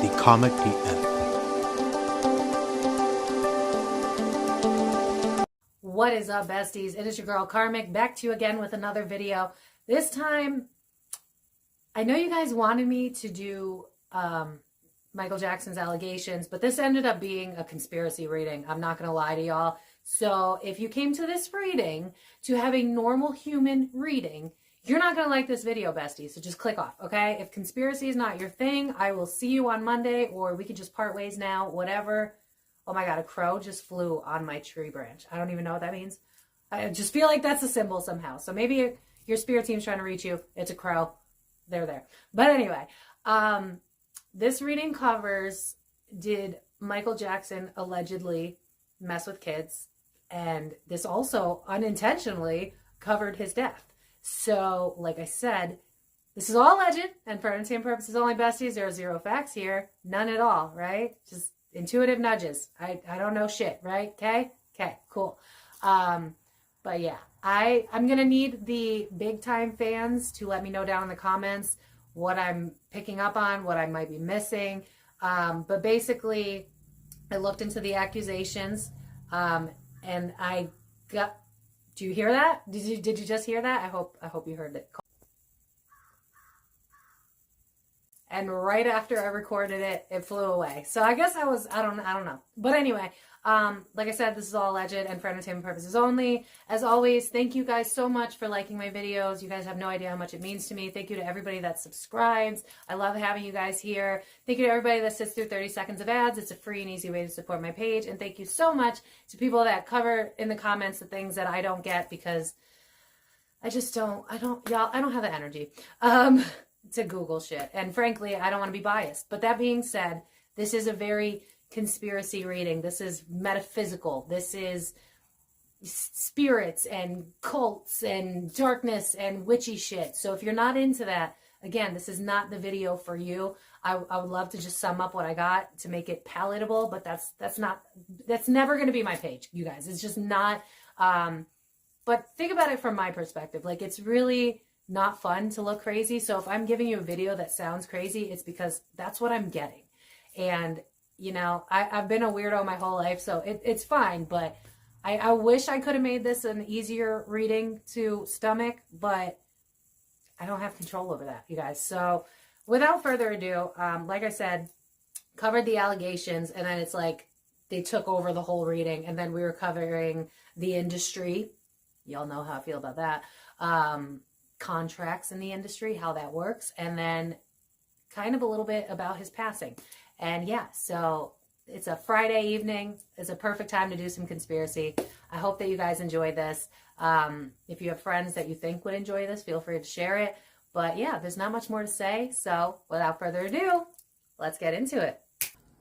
the Comic PM. What is up, besties? It is your girl Karmic, back to you again with another video. This time, I know you guys wanted me to do Michael Jackson's allegations, but this ended up being a conspiracy reading. I'm not going to lie to y'all. So if you came to this reading to have a normal human reading, you're not going to like this video, besties. So just click off, okay? If conspiracy is not your thing, I will see you on Monday, or we could just part ways now, whatever. Oh my God, a crow just flew on my tree branch. I don't even know what that means. I just feel like that's a symbol somehow. So maybe your spirit team's trying to reach you. It's a crow. They're there. But anyway, this reading covers, did Michael Jackson allegedly mess with kids? And this also unintentionally covered his death. So, like I said, this is all legend, and for entertainment purposes only, besties. There are zero facts here. None at all, right? Just intuitive nudges. I don't know shit, right? Okay, cool. But yeah, I'm gonna need the big time fans to let me know down in the comments what I'm picking up on, what I might be missing. But basically, I looked into the accusations, and I got. Do you hear that? Did you just hear that? I hope you heard it. And right after I recorded it, it flew away. So I guess I don't know. But anyway, like I said, this is all alleged and for entertainment purposes only. As always, thank you guys so much for liking my videos. You guys have no idea how much it means to me. Thank you to everybody that subscribes. I love having you guys here. Thank you to everybody that sits through 30 seconds of ads. It's a free and easy way to support my page. And thank you so much to people that cover in the comments the things that I don't get, because I don't have the energy. To Google shit. And frankly, I don't want to be biased. But that being said, this is a very conspiracy reading. This is metaphysical. This is spirits and cults and darkness and witchy shit. So if you're not into that, again, this is not the video for you. I would love to just sum up what I got to make it palatable, but that's never going to be my page, you guys. It's just not. But think about it from my perspective. Like, it's really not fun to look crazy. So if I'm giving you a video that sounds crazy, it's because that's what I'm getting. And, you know, I've been a weirdo my whole life, so it's fine. But I wish I could have made this an easier reading to stomach, but I don't have control over that, you guys. So without further ado, like I said, covered the allegations, and then it's like they took over the whole reading, and then we were covering the industry. Y'all know how I feel about that. Contracts in the industry, how that works, and then kind of a little bit about his passing. And yeah, so it's a Friday evening. It's a perfect time to do some conspiracy. I hope that you guys enjoyed this. If you have friends that you think would enjoy this, feel free to share it. But yeah, there's not much more to say. So without further ado, let's get into it.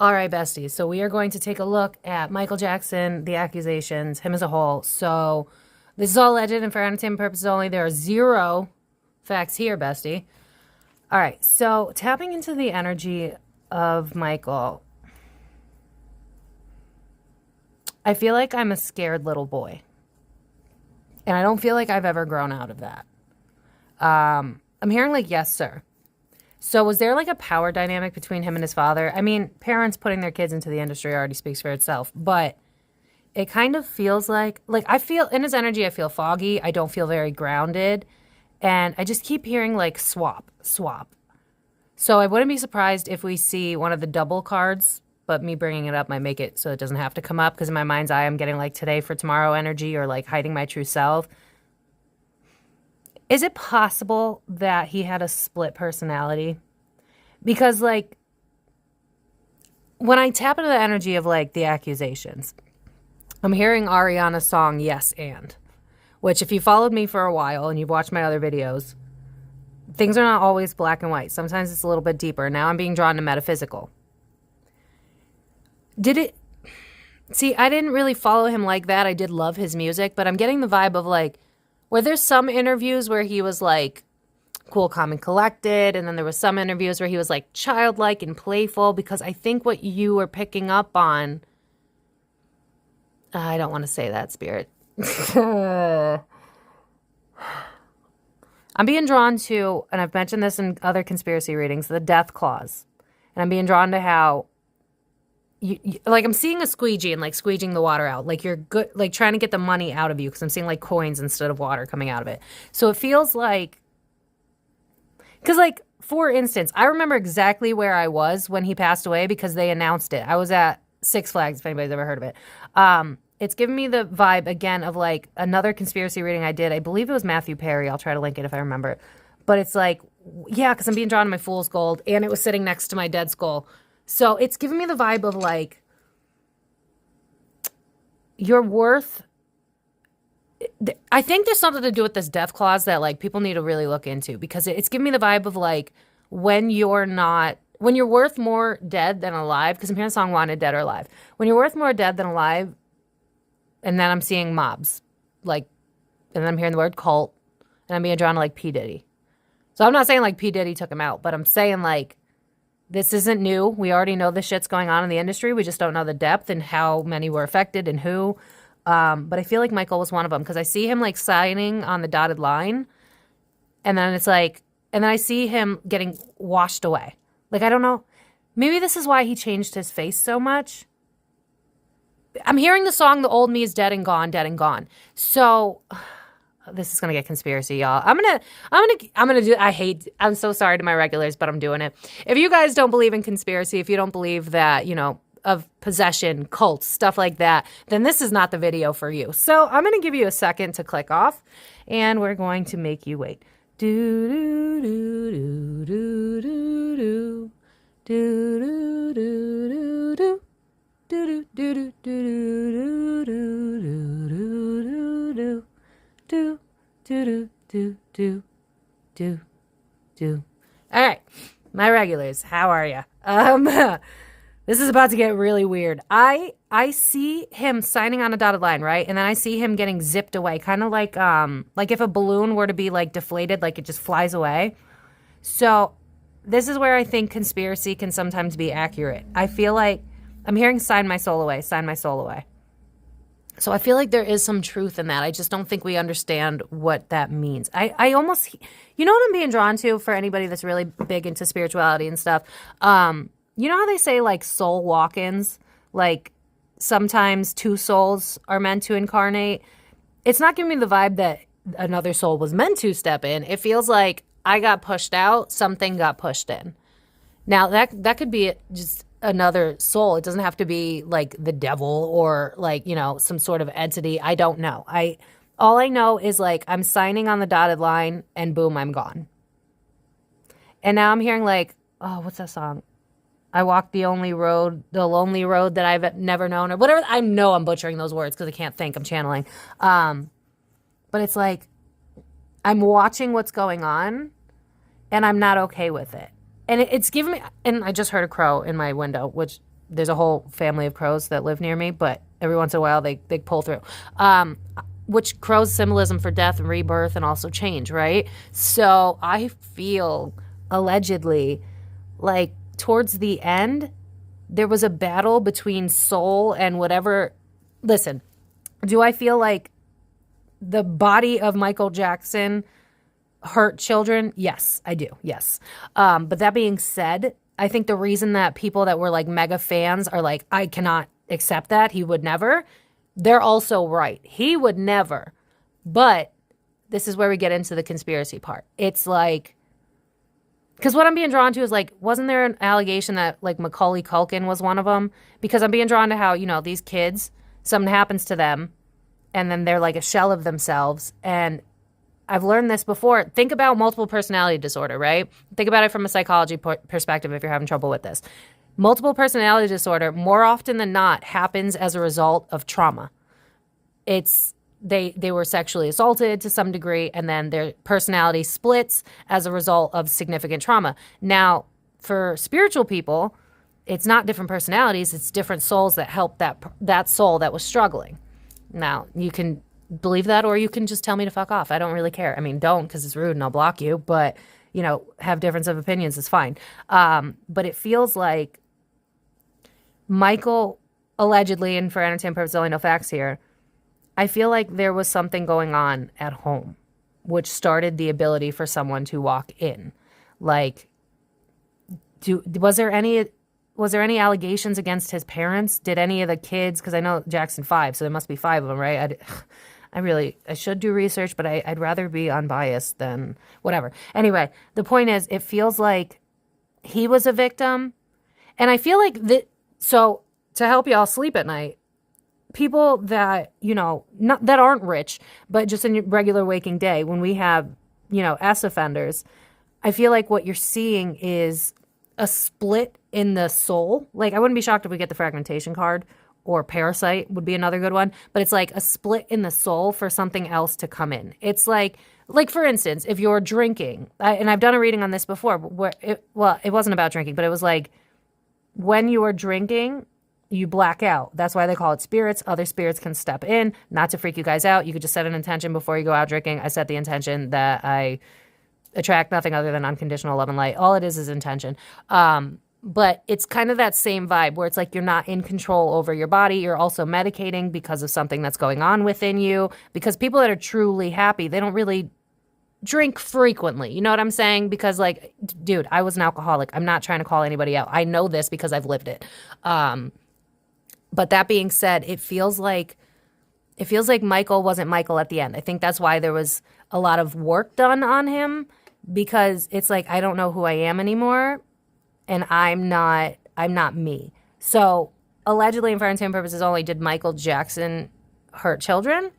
All right, besties. So we are going to take a look at Michael Jackson, the accusations, him as a whole. So this is all alleged and for entertainment purposes only. There are zero facts here, bestie. All right, so tapping into the energy of Michael, I feel like I'm a scared little boy. And I don't feel like I've ever grown out of that. I'm hearing like, yes, sir. So was there like a power dynamic between him and his father? I mean, parents putting their kids into the industry already speaks for itself, but it kind of feels like I feel in his energy, I feel foggy. I don't feel very grounded. And I just keep hearing like swap. So I wouldn't be surprised if we see one of the double cards, but me bringing it up might make it so it doesn't have to come up, because in my mind's eye, I'm getting like today for tomorrow energy, or like hiding my true self. Is it possible that he had a split personality? Because like when I tap into the energy of like the accusations, I'm hearing Ariana's song, Yes and, which if you followed me for a while and you've watched my other videos, things are not always black and white. Sometimes it's a little bit deeper. Now I'm being drawn to metaphysical. See, I didn't really follow him like that. I did love his music, but I'm getting the vibe of like, where there's some interviews where he was like cool, calm, and collected, and then there was some interviews where he was like childlike and playful, because I think what you were picking up on, I don't want to say that, Spirit. I'm being drawn to, and I've mentioned this in other conspiracy readings, the death clause. And I'm being drawn to how like I'm seeing a squeegee and like squeegeeing the water out. Like you're good, like trying to get the money out of you because I'm seeing like coins instead of water coming out of it. So it feels like, because like, for instance, I remember exactly where I was when he passed away because they announced it. I was at Six Flags, if anybody's ever heard of it. It's giving me the vibe, again, of like another conspiracy reading I did. I believe it was Matthew Perry. I'll try to link it if I remember. But it's like, yeah, because I'm being drawn to my fool's gold, and it was sitting next to my dead skull. So it's giving me the vibe of like, your worth. I think there's something to do with this death clause that like people need to really look into, because it's giving me the vibe of like when you're worth more dead than alive, because I'm hearing the song Wanted Dead or Alive. When you're worth more dead than alive, and then I'm seeing mobs, like, and then I'm hearing the word cult, and I'm being drawn to like P. Diddy. So I'm not saying like P. Diddy took him out, but I'm saying like this isn't new. We already know this shit's going on in the industry. We just don't know the depth and how many were affected and who. But I feel like Michael was one of them because I see him like signing on the dotted line, and then it's like, and then I see him getting washed away. Like, I don't know. Maybe this is why he changed his face so much. I'm hearing the song "The Old Me Is Dead and Gone, Dead and Gone." So this is gonna get conspiracy, y'all. I'm gonna do. I'm so sorry to my regulars, but I'm doing it. If you guys don't believe in conspiracy, if you don't believe that, of possession, cults, stuff like that, then this is not the video for you. So I'm gonna give you a second to click off, and we're going to make you wait. Do do do do do do do do do do do. Do do do do do do do do do do do do. All right, my regulars, how are you? This is about to get really weird. I see him signing on a dotted line, right? And then I see him getting zipped away, kind of like if a balloon were to be like deflated, like it just flies away. So this is where I think conspiracy can sometimes be accurate. I feel like I'm hearing sign my soul away, sign my soul away. So I feel like there is some truth in that. I just don't think we understand what that means. I almost, you know what I'm being drawn to for anybody that's really big into spirituality and stuff? You know how they say like soul walk-ins? Like sometimes two souls are meant to incarnate. It's not giving me the vibe that another soul was meant to step in. It feels like I got pushed out, something got pushed in. Now that could be just another soul. It doesn't have to be like the devil or like, some sort of entity. I don't know. All I know is like I'm signing on the dotted line and boom, I'm gone. And now I'm hearing like, oh, what's that song? I walk the lonely road that I've never known, or whatever. I know I'm butchering those words because I can't think. I'm channeling. But it's like I'm watching what's going on and I'm not okay with it. And it's giving me, and I just heard a crow in my window, which there's a whole family of crows that live near me, but every once in a while they pull through. Which crows symbolism for death and rebirth and also change, right? So I feel allegedly like towards the end, there was a battle between soul and whatever. Listen, do I feel like the body of Michael Jackson hurt children? Yes, I do. Yes. But that being said, I think the reason that people that were like mega fans are like, I cannot accept that, he would never. They're also right. He would never. But this is where we get into the conspiracy part. It's like, because what I'm being drawn to is like, wasn't there an allegation that like Macaulay Culkin was one of them? Because I'm being drawn to how, these kids, something happens to them and then they're like a shell of themselves. And I've learned this before. Think about multiple personality disorder, right? Think about it from a psychology perspective if you're having trouble with this. Multiple personality disorder, more often than not, happens as a result of trauma. It's they were sexually assaulted to some degree, and then their personality splits as a result of significant trauma. Now, for spiritual people, it's not different personalities, it's different souls that help that soul that was struggling. Now, you can believe that, or you can just tell me to fuck off. I don't really care. I mean, don't, because it's rude and I'll block you, but, have difference of opinions is fine. But it feels like Michael, allegedly, and for entertainment purposes, only no facts here, I feel like there was something going on at home, which started the ability for someone to walk in. Like, Was there any allegations against his parents? Did any of the kids, because I know Jackson 5, so there must be 5 of them, right? I should do research, but I'd rather be unbiased than whatever. Anyway, the point is, it feels like he was a victim. And I feel like so to help y'all sleep at night, people that, not that aren't rich, but just in your regular waking day, when we have, S offenders, I feel like what you're seeing is a split in the soul. Like, I wouldn't be shocked if we get the fragmentation card, or parasite would be another good one, but it's like a split in the soul for something else to come in. It's like for instance, if you're drinking, and I've done a reading on this before, where it wasn't about drinking, but it was like, when you are drinking, you black out. That's why they call it spirits. Other spirits can step in, not to freak you guys out. You could just set an intention before you go out drinking. I set the intention that I attract nothing other than unconditional love and light. All it is intention. But it's kind of that same vibe where it's like you're not in control over your body. You're also medicating because of something that's going on within you. Because people that are truly happy, they don't really drink frequently. You know what I'm saying? Because, like, dude, I was an alcoholic. I'm not trying to call anybody out. I know this because I've lived it. But that being said, it feels like Michael wasn't Michael at the end. I think that's why there was a lot of work done on him, because it's like, I don't know who I am anymore. And I'm not me. So allegedly, and for entertainment purposes only, did Michael Jackson hurt children?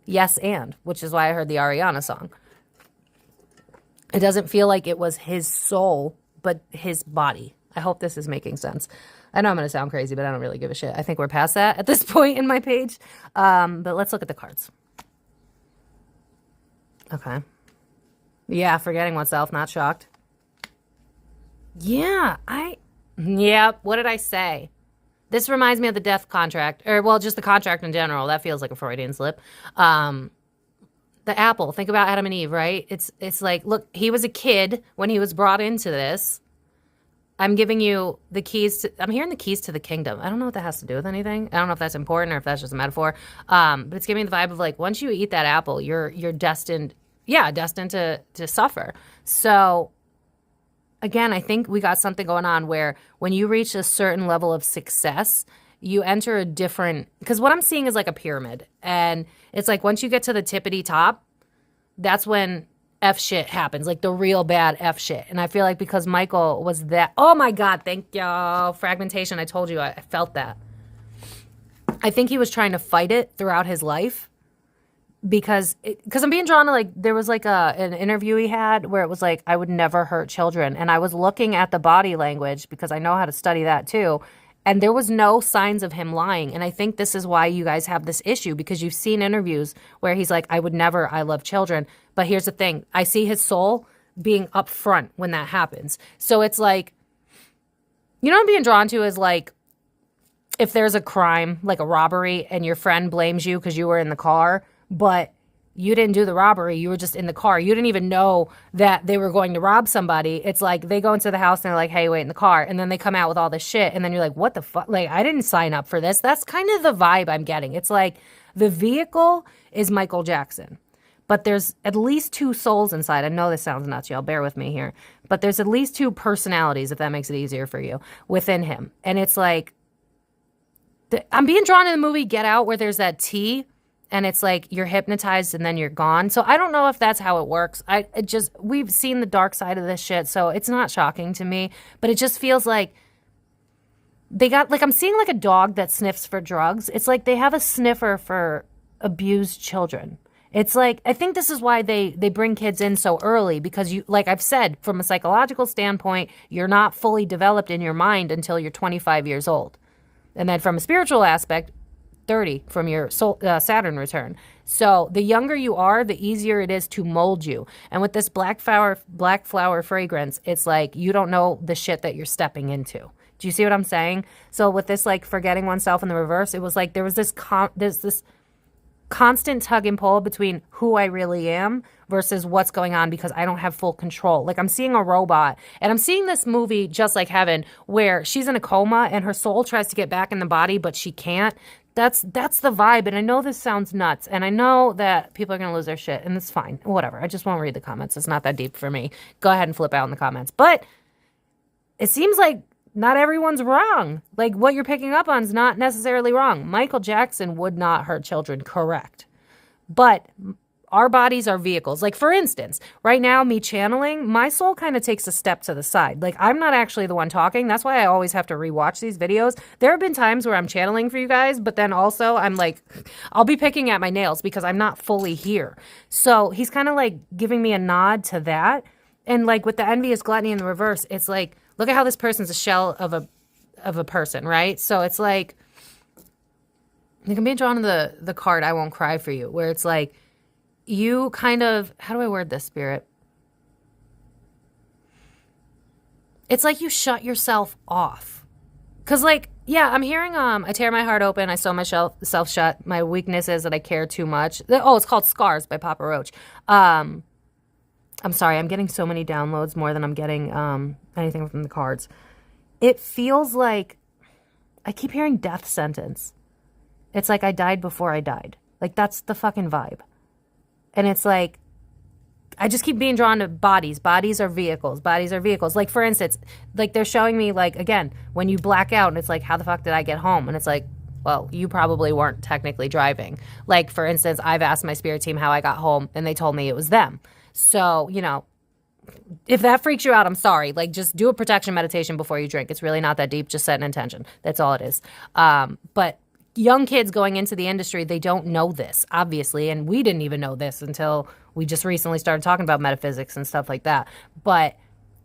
Yes, which is why I heard the Ariana song. It doesn't feel like it was his soul, but his body. I hope this is making sense. I know I'm going to sound crazy, but I don't really give a shit. I think we're past that at this point in my page. But let's look at the cards. Okay. Yeah, forgetting oneself, not shocked. Yeah, what did I say? This reminds me of the death contract, or, well, just the contract in general. That feels like a Freudian slip. The apple, think about Adam and Eve, right? It's like, look, he was a kid when he was brought into this. I'm giving you the keys I'm hearing the keys to the kingdom. I don't know what that has to do with anything. I don't know if that's important or if that's just a metaphor. But it's giving me the vibe of, like, once you eat that apple, you're destined to suffer. So, again, I think we got something going on where when you reach a certain level of success, you enter a different, because what I'm seeing is like a pyramid. And it's like once you get to the tippity top, that's when F shit happens, like the real bad F shit. And I feel like because Michael was that, oh my God, thank y'all. Fragmentation, I told you, I felt that. I think he was trying to fight it throughout his life. Because I'm being drawn to, like, there was like an interview he had where it was like, I would never hurt children. And I was looking at the body language because I know how to study that too. And there was no signs of him lying. And I think this is why you guys have this issue, because you've seen interviews where he's like, I love children. But here's the thing. I see his soul being up front when that happens. So it's like, what I'm being drawn to is, like, if there's a crime, like a robbery, and your friend blames you because you were in the car, but you didn't do the robbery. You were just in the car. You didn't even know that they were going to rob somebody. It's like they go into the house and they're like, hey, wait in the car. And then they come out with all this shit. And then you're like, what the fuck? Like, I didn't sign up for this. That's kind of the vibe I'm getting. It's like the vehicle is Michael Jackson, but there's at least 2 souls inside. I know this sounds nuts, y'all. Bear with me here. But there's at least 2 personalities, if that makes it easier for you, within him. And it's like, I'm being drawn to the movie Get Out, where there's that T, and it's like you're hypnotized and then you're gone. So I don't know if that's how it works. We've seen the dark side of this shit, so it's not shocking to me. But it just feels like they got, like, I'm seeing like a dog that sniffs for drugs. It's like they have a sniffer for abused children. It's like, I think this is why they bring kids in so early, because you, like I've said, from a psychological standpoint, you're not fully developed in your mind until you're 25 years old. And then from a spiritual aspect, 30 from your Saturn return. So the younger you are, the easier it is to mold you. And with this black flower fragrance, it's like you don't know the shit that you're stepping into. Do you see what I'm saying? So with this, like, forgetting oneself in the reverse, it was like there was this constant tug and pull between who I really am versus what's going on, because I don't have full control. Like, I'm seeing a robot, and I'm seeing this movie Just Like Heaven, where she's in a coma and her soul tries to get back in the body, but she can't. That's the vibe. And I know this sounds nuts, and I know that people are going to lose their shit, and it's fine. Whatever. I just won't read the comments. It's not that deep for me. Go ahead and flip out in the comments. But it seems like not everyone's wrong. Like, what you're picking up on is not necessarily wrong. Michael Jackson would not hurt children, correct. But our bodies are vehicles. Like, for instance, right now, me channeling, my soul kind of takes a step to the side. Like, I'm not actually the one talking. That's why I always have to rewatch these videos. There have been times where I'm channeling for you guys, but then also I'm like, I'll be picking at my nails because I'm not fully here. So he's kind of like giving me a nod to that. And like with the envious gluttony in the reverse, it's like, look at how this person's a shell of a person, right? So it's like, you can be drawn to the card, I Won't Cry For You, where it's like, you kind of, how do I word this, Spirit? It's like you shut yourself off. Because like, yeah, I'm hearing, I tear my heart open, I sew myself shut, my weakness is that I care too much. Oh, it's called Scars by Papa Roach. I'm sorry, I'm getting so many downloads more than I'm getting anything from the cards. It feels like, I keep hearing death sentence. It's like I died before I died. Like, that's the fucking vibe. And it's like, I just keep being drawn to bodies. Bodies are vehicles. Bodies are vehicles. Like, for instance, like they're showing me, like, again, when you black out and it's like, how the fuck did I get home? And it's like, well, you probably weren't technically driving. Like, for instance, I've asked my spirit team how I got home and they told me it was them. So, you know, if that freaks you out, I'm sorry. Like, just do a protection meditation before you drink. It's really not that deep. Just set an intention. That's all it is. But young kids going into the industry, they don't know this, obviously. And we didn't even know this until we just recently started talking about metaphysics and stuff like that. But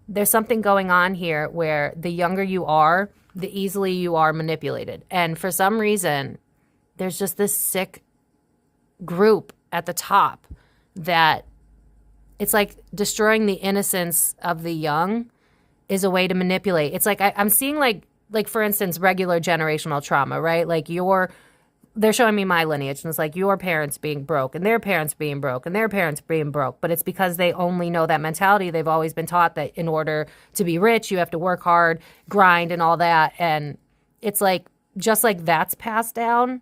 there's something going on here where the younger you are, the easily you are manipulated. And for some reason, there's just this sick group at the top that it's like destroying the innocence of the young is a way to manipulate. It's like I'm seeing like for instance, regular generational trauma, right? Like they're showing me my lineage and it's like your parents being broke and their parents being broke and their parents being broke. But it's because they only know that mentality. They've always been taught that in order to be rich, you have to work hard, grind and all that. And it's like, just like that's passed down,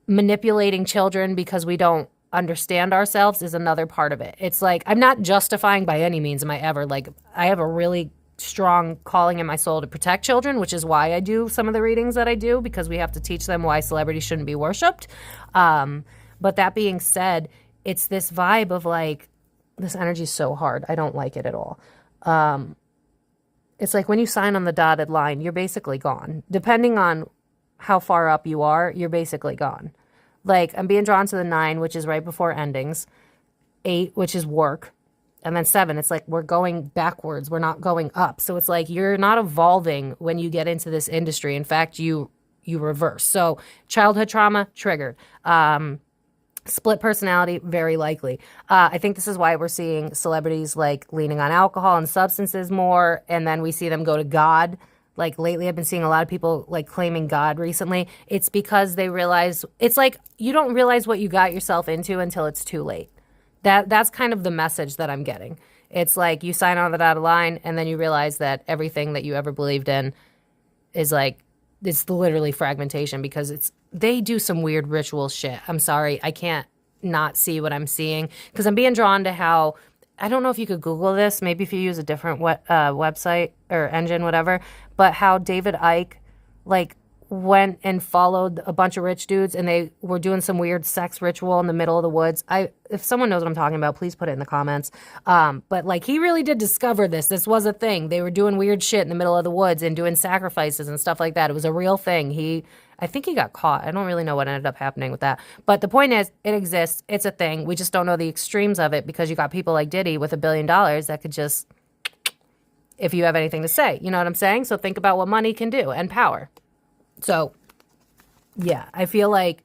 manipulating children because we don't understand ourselves is another part of it. It's like, I'm not justifying by any means am I ever, like, I have a really strong calling in my soul to protect children, which is why I do some of the readings that I do, because we have to teach them why celebrities shouldn't be worshipped. But that being said, it's this vibe of like, this energy is so hard. I don't like it at all. It's like when you sign on the dotted line, you're basically gone. Depending on how far up you are, you're basically gone. Like, I'm being drawn to the 9, which is right before endings, 8, which is work, and then 7, it's like we're going backwards. We're not going up. So it's like you're not evolving when you get into this industry. In fact, you reverse. So childhood trauma, triggered. Split personality, very likely. I think this is why we're seeing celebrities like leaning on alcohol and substances more, and then we see them go to God. Like lately, I've been seeing a lot of people like claiming God recently. It's because they realize, it's like you don't realize what you got yourself into until it's too late. That's kind of the message that I'm getting. It's like you sign on the dotted line and then you realize that everything that you ever believed in is like, it's literally fragmentation because they do some weird ritual shit. I'm sorry. I can't not see what I'm seeing because I'm being drawn to how, I don't know if you could Google this, maybe if you use a different website or engine, whatever, but how David Icke like went and followed a bunch of rich dudes and they were doing some weird sex ritual in the middle of the woods. If someone knows what I'm talking about, please put it in the comments. But like he really did discover this. This was a thing. They were doing weird shit in the middle of the woods and doing sacrifices and stuff like that. It was a real thing. I think he got caught. I don't really know what ended up happening with that. But the point is, it exists. It's a thing. We just don't know the extremes of it because you got people like Diddy with $1 billion that could just, if you have anything to say, you know what I'm saying? So think about what money can do and power. So, yeah, I feel like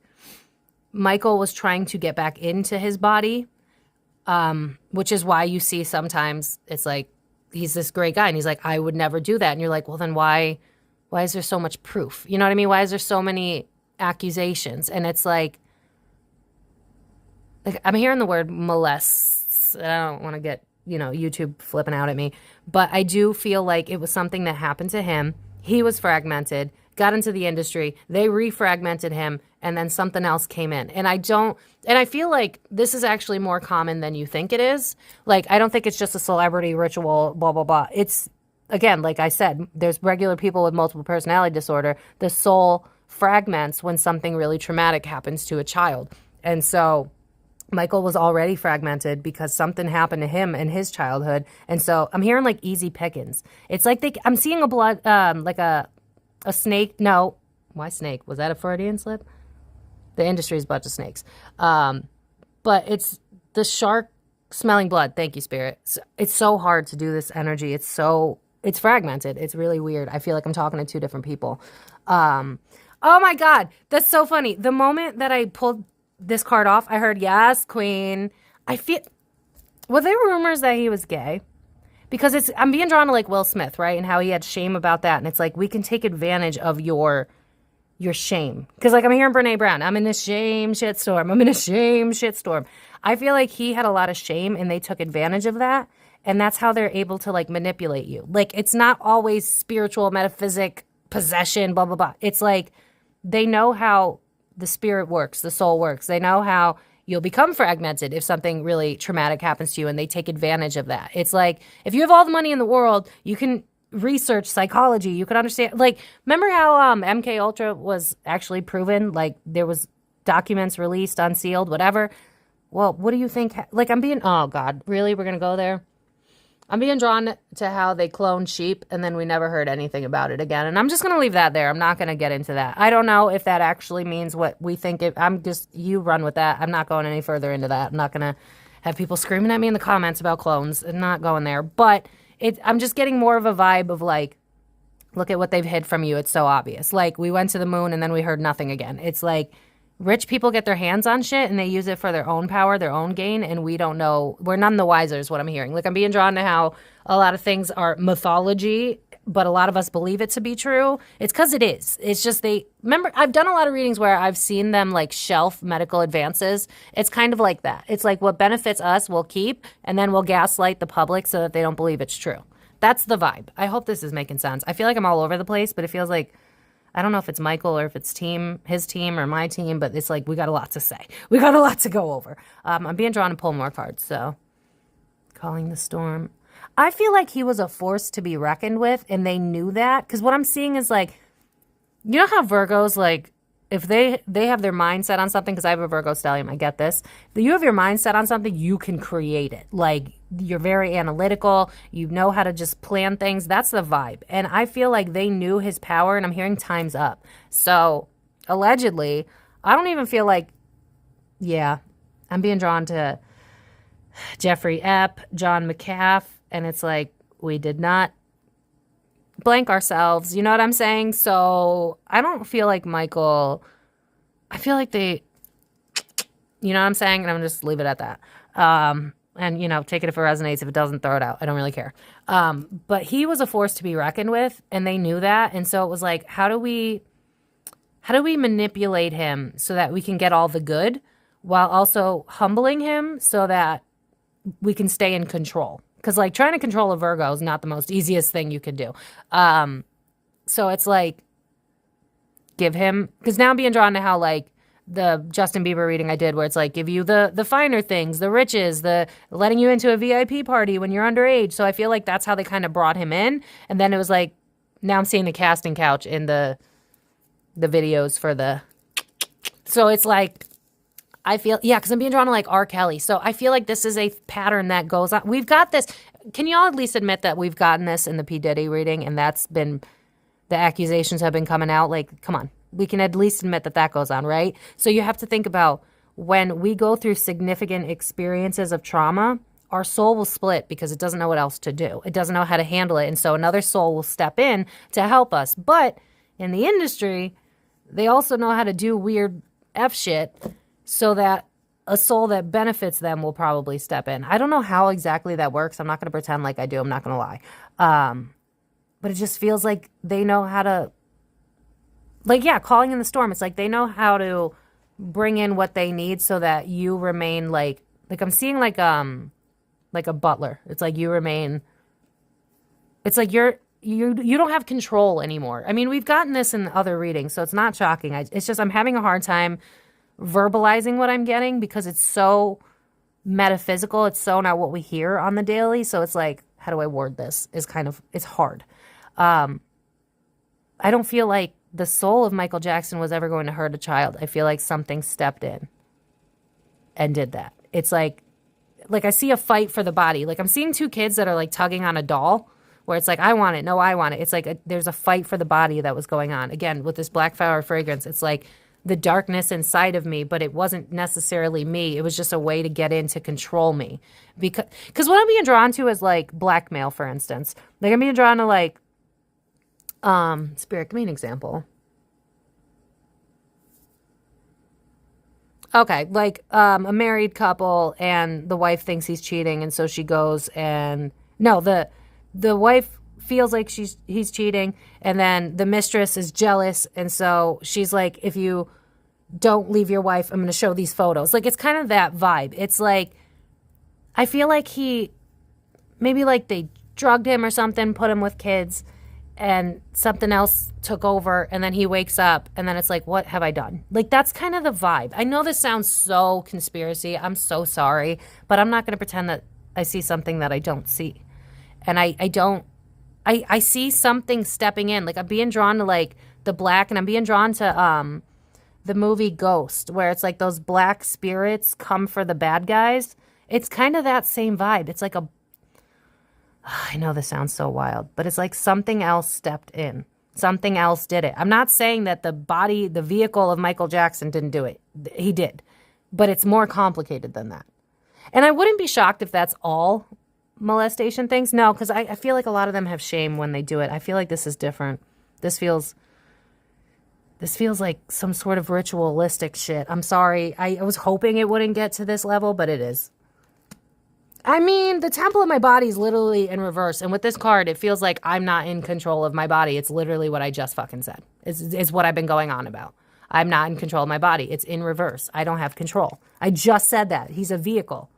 Michael was trying to get back into his body, which is why you see sometimes it's like he's this great guy and he's like, I would never do that. And you're like, well, then why is there so much proof? You know what I mean? Why is there so many accusations? And it's like I'm hearing the word molest. I don't want to get, YouTube flipping out at me. But I do feel like it was something that happened to him. He was fragmented, got into the industry, they refragmented him, and then something else came in. And I feel like this is actually more common than you think it is. Like, I don't think it's just a celebrity ritual, blah, blah, blah. again, like I said, there's regular people with multiple personality disorder. The soul fragments when something really traumatic happens to a child. And so Michael was already fragmented because something happened to him in his childhood. And so I'm hearing like easy pickings. It's like I'm seeing a blood, like a snake. No, why snake? Was that a Freudian slip? The industry is a bunch of snakes. But it's the shark smelling blood. Thank you, Spirit. It's so hard to do this energy. It's fragmented. It's really weird. I feel like I'm talking to two different people. Oh my God. That's so funny. The moment that I pulled this card off, I heard, yes, queen. Were there rumors that he was gay? Because I'm being drawn to like Will Smith, right? And how he had shame about that. And it's like, we can take advantage of your shame. Because like I'm hearing Brene Brown, I'm in a shame shitstorm. I'm in a shame shitstorm. I feel like he had a lot of shame and they took advantage of that. And that's how they're able to like manipulate you. Like it's not always spiritual, metaphysic, possession, blah, blah, blah. It's like they know how the spirit works, the soul works. They know how you'll become fragmented if something really traumatic happens to you, and they take advantage of that. It's like if you have all the money in the world, you can research psychology. You can understand. Like, remember how MK Ultra was actually proven? Like there was documents released, unsealed, whatever. Well, what do you think? Like oh God, really? We're gonna go there? I'm being drawn to how they cloned sheep and then we never heard anything about it again. And I'm just going to leave that there. I'm not going to get into that. I don't know if that actually means what we think. You run with that. I'm not going any further into that. I'm not going to have people screaming at me in the comments about clones. I'm not going there. But I'm just getting more of a vibe of like, look at what they've hid from you. It's so obvious. Like we went to the moon and then we heard nothing again. It's like rich people get their hands on shit and they use it for their own power, their own gain, and we don't know. We're none the wiser is what I'm hearing. Like I'm being drawn to how a lot of things are mythology, but a lot of us believe it to be true. It's because it is. It's just remember, I've done a lot of readings where I've seen them like shelf medical advances. It's kind of like that. It's like what benefits us we'll keep, and then we'll gaslight the public so that they don't believe it's true. That's the vibe. I hope this is making sense. I feel like I'm all over the place, but it feels like I don't know if it's Michael or if it's his team or my team, but it's like we got a lot to say. We got a lot to go over. I'm being drawn to pull more cards, so. Calling the storm. I feel like he was a force to be reckoned with, and they knew that. Because what I'm seeing is like, you know how Virgos, like, if they have their mindset on something, because I have a Virgo stellium, I get this. If you have your mindset on something, you can create it. Like, you're very analytical. You know how to just plan things. That's the vibe. And I feel like they knew his power, and I'm hearing time's up. So, allegedly, I don't even feel like, yeah, I'm being drawn to Jeffrey Epp, John McCaff, and it's like, we did not blank ourselves, you know what I'm saying? So I don't feel like Michael, I feel like you know what I'm saying? And I'm just leave it at that. And you know, take it if it resonates. If it doesn't, throw it out. I don't really care. But he was a force to be reckoned with, and they knew that. And so it was like, how do we manipulate him so that we can get all the good while also humbling him so that we can stay in control? Because, like, trying to control a Virgo is not the most easiest thing you could do. So it's like, give him... Because now I'm being drawn to how, like, the Justin Bieber reading I did where it's like, give you the finer things, the riches, the letting you into a VIP party when you're underage. So I feel like that's how they kind of brought him in. And then it was like, now I'm seeing the casting couch in the videos for the... So it's like... I feel, yeah, because I'm being drawn to like R. Kelly. So I feel like this is a pattern that goes on. We've got this. Can y'all at least admit that we've gotten this in the P. Diddy reading, and that's been, the accusations have been coming out? Like, come on. We can at least admit that goes on, right? So you have to think about when we go through significant experiences of trauma, our soul will split because it doesn't know what else to do. It doesn't know how to handle it. And so another soul will step in to help us. But in the industry, they also know how to do weird F shit, so that a soul that benefits them will probably step in. I don't know how exactly that works. I'm not going to pretend like I do. I'm not going to lie. But it just feels like they know how to, like, yeah, calling in the storm. It's like they know how to bring in what they need so that you remain like I'm seeing like a butler. It's like you remain, it's like you don't have control anymore. I mean, we've gotten this in other readings, so it's not shocking. It's just I'm having a hard time verbalizing what I'm getting because it's so metaphysical. It's so not what we hear on the daily. So it's like, how do I word this, is kind of, it's hard. I don't feel like the soul of Michael Jackson was ever going to hurt a child. I feel like something stepped in and did that. It's like I see a fight for the body. Like I'm seeing two kids that are like tugging on a doll where it's like, I want it. No, I want it. It's like there's a fight for the body that was going on. Again, with this black flower fragrance, it's like the darkness inside of me, but it wasn't necessarily me. It was just a way to get in to control me. Because what I'm being drawn to is like blackmail, for instance. Like I'm being drawn to like, Spirit, give me an example. Okay, like a married couple and the wife thinks he's cheating, and so she goes and no, the wife feels like he's cheating, and then the mistress is jealous, and so she's like, if you don't leave your wife, I'm going to show these photos. Like it's kind of that vibe. It's like I feel like maybe like they drugged him or something, put him with kids, and something else took over, and then he wakes up, and then it's like, what have I done? Like, that's kind of the vibe. I know this sounds so conspiracy. I'm so sorry, but I'm not going to pretend that I see something that I don't see. And I see something stepping in. Like, I'm being drawn to, like, the black, and I'm being drawn to the movie Ghost, where it's like those black spirits come for the bad guys. It's kind of that same vibe. It's like I know this sounds so wild, but it's like something else stepped in. Something else did it. I'm not saying that the vehicle of Michael Jackson didn't do it. He did. But it's more complicated than that. And I wouldn't be shocked if that's all molestation things. No, because I feel like a lot of them have shame when they do it. I feel like this is different. This feels like some sort of ritualistic shit. I'm sorry. I was hoping it wouldn't get to this level, but it is. I mean, the temple of my body is literally in reverse. And with this card, it feels like I'm not in control of my body. It's literally what I just fucking said. It's what I've been going on about. I'm not in control of my body. It's in reverse. I don't have control. I just said that. He's a vehicle.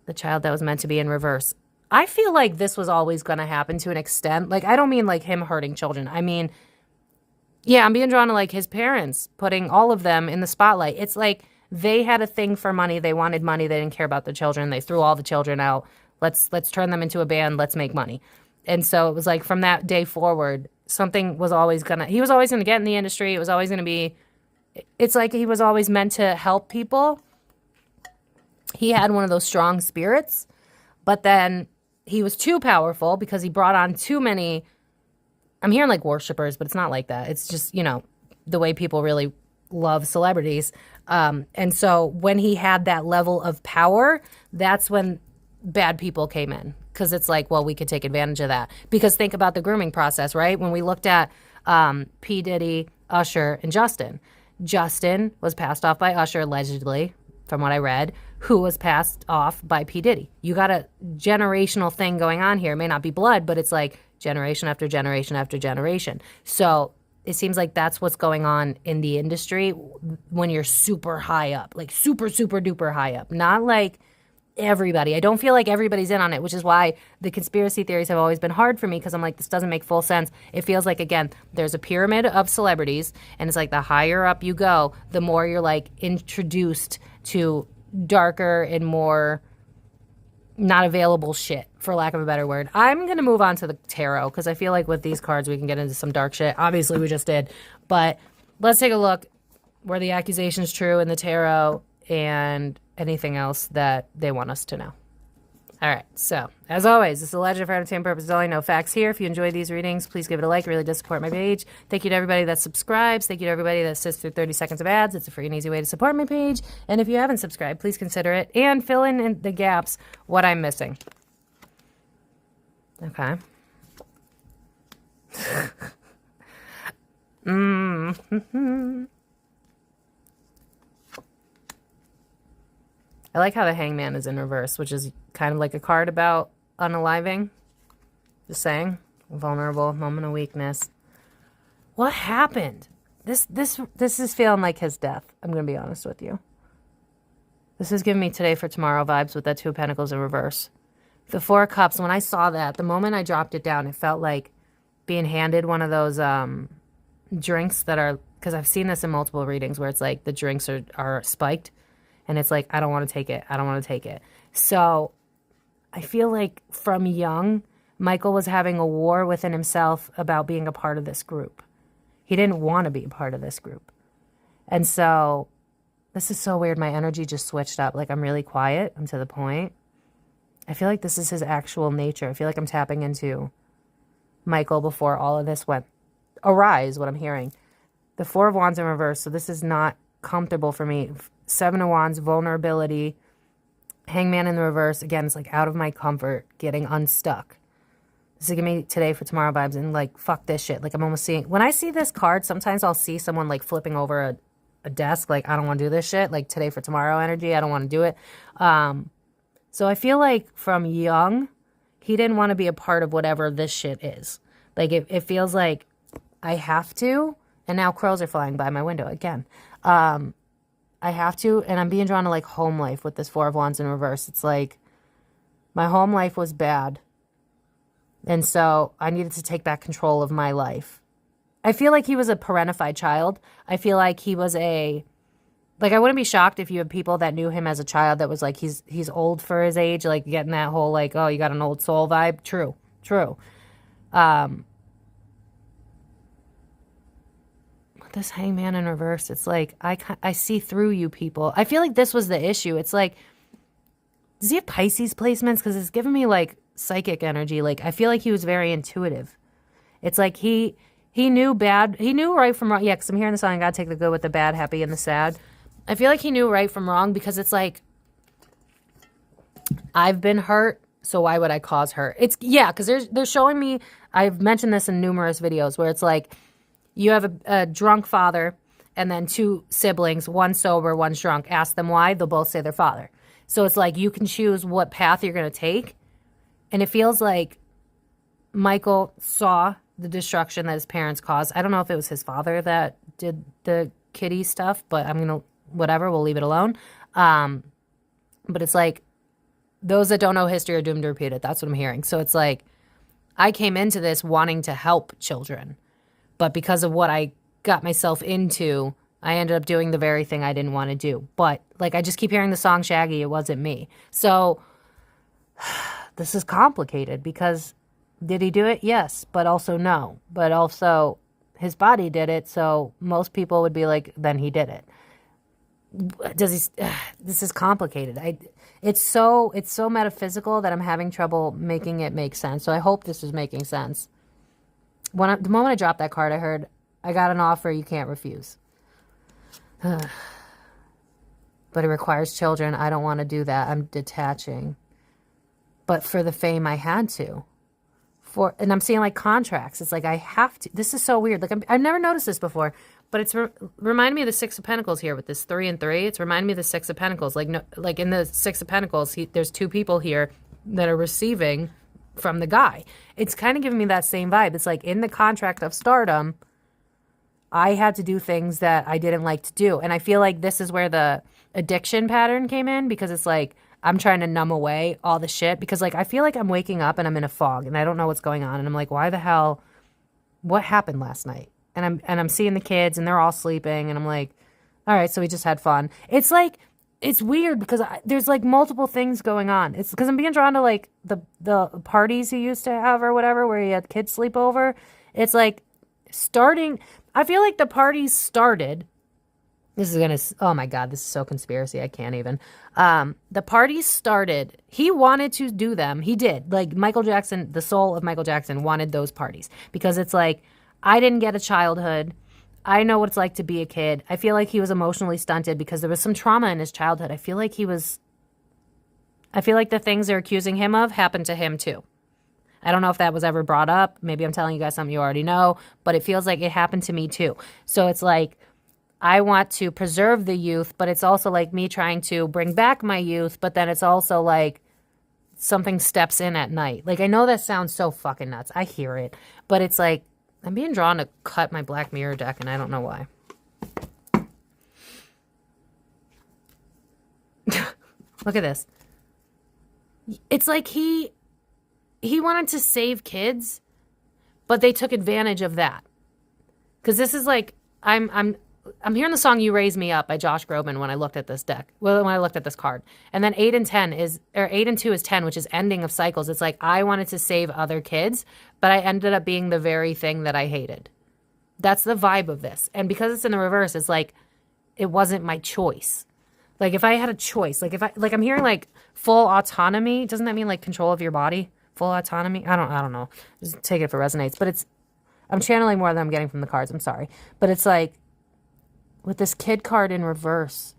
The child that was meant to be in reverse. I feel like this was always going to happen to an extent. Like, I don't mean like him hurting children. I mean, yeah, I'm being drawn to like his parents, putting all of them in the spotlight. It's like, they had a thing for money. They wanted money. They didn't care about the children. They threw all the children out. Let's turn them into a band. Let's make money. And so it was like from that day forward, something was always he was always going to get in the industry. It was always going to be, it's like he was always meant to help people. He had one of those strong spirits, but then he was too powerful because he brought on too many, I'm hearing like worshipers, but it's not like that. It's just, the way people really love celebrities. And so when he had that level of power, that's when bad people came in. Because it's like, well, we could take advantage of that. Because think about the grooming process, right? When we looked at P. Diddy, Usher, and Justin. Justin was passed off by Usher, allegedly, from what I read, who was passed off by P. Diddy. You got a generational thing going on here. It may not be blood, but it's like generation after generation after generation. So it seems like that's what's going on in the industry when you're super high up, like super, super duper high up. Not like everybody. I don't feel like everybody's in on it, which is why the conspiracy theories have always been hard for me, because I'm like, this doesn't make full sense. It feels like, again, there's a pyramid of celebrities, and it's like the higher up you go, the more you're like introduced to darker and more not available shit, for lack of a better word. I'm going to move on to the tarot because I feel like with these cards we can get into some dark shit. Obviously we just did, but let's take a look. Were the accusations true in the tarot and anything else that they want us to know? All right, so as always, this is a legend for entertainment purposes only, no facts here. If you enjoy these readings, please give it a like. It really does support my page. Thank you to everybody that subscribes. Thank you to everybody that sits through 30 seconds of ads. It's a free and easy way to support my page. And if you haven't subscribed, please consider it and fill in the gaps what I'm missing. Okay. I like how the Hangman is in reverse, which is kind of like a card about unaliving. Just saying. Vulnerable, moment of weakness. What happened? This is feeling like his death. I'm going to be honest with you. This is giving me today for tomorrow vibes with that Two of Pentacles in reverse. The Four of Cups, when I saw that, the moment I dropped it down, it felt like being handed one of those drinks that are, because I've seen this in multiple readings where it's like the drinks are spiked. And it's like, I don't want to take it. I don't want to take it. So I feel like from young, Michael was having a war within himself about being a part of this group. He didn't want to be a part of this group. And so, this is so weird. My energy just switched up. Like, I'm really quiet. I'm to the point. I feel like this is his actual nature. I feel like I'm tapping into Michael before all of this went awry, is what I'm hearing. The Four of Wands in reverse. So this is not comfortable for me. Seven of Wands, vulnerability. Hangman in the reverse. Again, it's like out of my comfort, getting unstuck. This is giving me today for tomorrow vibes and like, fuck this shit. Like, I'm almost seeing, when I see this card, sometimes I'll see someone like flipping over a desk. Like, I don't want to do this shit. Like, today for tomorrow energy. I don't want to do it. So I feel like from young, he didn't want to be a part of whatever this shit is. Like, it feels like I have to, and now crows are flying by my window again. I have to, and I'm being drawn to like home life with this Four of Wands in reverse. It's like my home life was bad. And so I needed to take back control of my life. I feel like he was a parentified child. I feel like he was I wouldn't be shocked if you had people that knew him as a child that was like, he's old for his age, like getting that whole like, oh, you got an old soul vibe. True. This Hangman in reverse, it's like, I see through you people. I feel like this was the issue. It's like, does he have Pisces placements? Because it's giving me like psychic energy. Like, I feel like he was very intuitive. It's like he knew right from wrong. Yeah, because I'm hearing the song, I gotta take the good with the bad, happy and the sad. I feel like he knew right from wrong because it's like, I've been hurt, so why would I cause hurt? It's, yeah, because they're showing me, I've mentioned this in numerous videos, where it's like, you have a drunk father and then two siblings, one sober, one's drunk. Ask them why, they'll both say their father. So it's like, you can choose what path you're going to take. And it feels like Michael saw the destruction that his parents caused. I don't know if it was his father that did the kitty stuff, but I'm going to, whatever, we'll leave it alone. But it's like, those that don't know history are doomed to repeat it. That's what I'm hearing. So it's like, I came into this wanting to help children. But because of what I got myself into, I ended up doing the very thing I didn't want to do. But, like, I just keep hearing the song Shaggy, it wasn't me. So, this is complicated because did he do it? Yes, but also no. But also, his body did it, so most people would be like, then he did it. This is complicated. It's so metaphysical that I'm having trouble making it make sense. So I hope this is making sense. The moment I dropped that card, I heard, I got an offer you can't refuse. But it requires children. I don't want to do that. I'm detaching. But for the fame, I had to. And I'm seeing like contracts. It's like I have to. This is so weird. Like I've never noticed this before. But it's reminding me of the Six of Pentacles here with this 3 and 3. It's reminding me of the Six of Pentacles. Like, no, like in the Six of Pentacles, there's two people here that are receiving from the guy. It's kind of giving me that same vibe. It's like in the contract of stardom, I had to do things that I didn't like to do. And I feel like this is where the addiction pattern came in, because it's like I'm trying to numb away all the shit, because like I feel like I'm waking up and I'm in a fog and I don't know what's going on. And I'm like, why the hell? What happened last night? And I'm seeing the kids and they're all sleeping and I'm like, all right, so we just had fun. It's like, it's weird because there's like multiple things going on. It's because I'm being drawn to like the parties he used to have or whatever, where he had kids sleep over. It's like starting. I feel like the parties started. Oh my God, this is so conspiracy. I can't even. The parties started. He wanted to do them. He did. Like Michael Jackson, the soul of Michael Jackson wanted those parties because it's like, I didn't get a childhood. I know what it's like to be a kid. I feel like he was emotionally stunted because there was some trauma in his childhood. I feel like the things they're accusing him of happened to him too. I don't know if that was ever brought up. Maybe I'm telling you guys something you already know, but it feels like it happened to me too. So it's like, I want to preserve the youth, but it's also like me trying to bring back my youth, but then it's also like something steps in at night. Like, I know that sounds so fucking nuts. I hear it, but it's like, I'm being drawn to cut my Black Mirror deck, and I don't know why. Look at this. It's like he wanted to save kids, but they took advantage of that. Because this is like, I'm I'm hearing the song You Raise Me Up by Josh Groban when I looked at this deck. Well, when I looked at this card. And then 8 and 10 is, or 8 and 2 is 10, which is ending of cycles. It's like, I wanted to save other kids, but I ended up being the very thing that I hated. That's the vibe of this. And because it's in the reverse, it's like, it wasn't my choice. Like if I had a choice, like if I, like I'm hearing like full autonomy. Doesn't that mean like control of your body? Full autonomy? I don't know. Just take it if it resonates. But it's, I'm channeling more than I'm getting from the cards. I'm sorry. But it's like, with this kid card in reverse.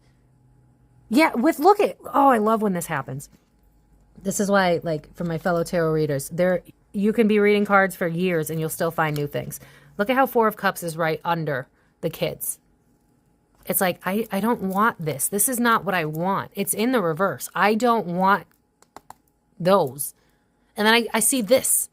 Yeah, look at, oh, I love when this happens. This is why, like, for my fellow tarot readers, you can be reading cards for years and you'll still find new things. Look at how 4 of Cups is right under the kids. It's like, I don't want this. This is not what I want. It's in the reverse. I don't want those. And then I see this.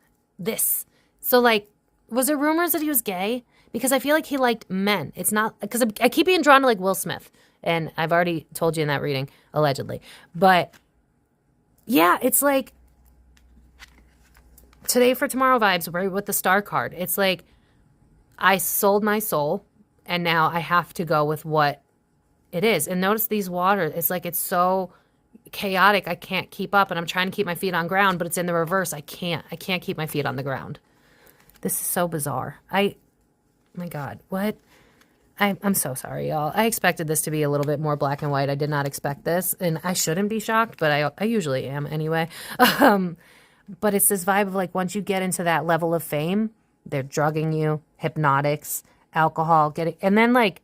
So, like, was there rumors that he was gay? Because I feel like he liked men. It's not, because I keep being drawn to like Will Smith. And I've already told you in that reading, allegedly. But yeah, it's like today for tomorrow vibes, right, with the star card. It's like I sold my soul and now I have to go with what it is. And notice these waters. It's like it's so chaotic. I can't keep up and I'm trying to keep my feet on ground, but it's in the reverse. I can't keep my feet on the ground. This is so bizarre. My God, what? I'm so sorry, y'all. I expected this to be a little bit more black and white. I did not expect this, and I shouldn't be shocked, but I usually am anyway. But it's this vibe of like once you get into that level of fame, they're drugging you, hypnotics, alcohol, and then like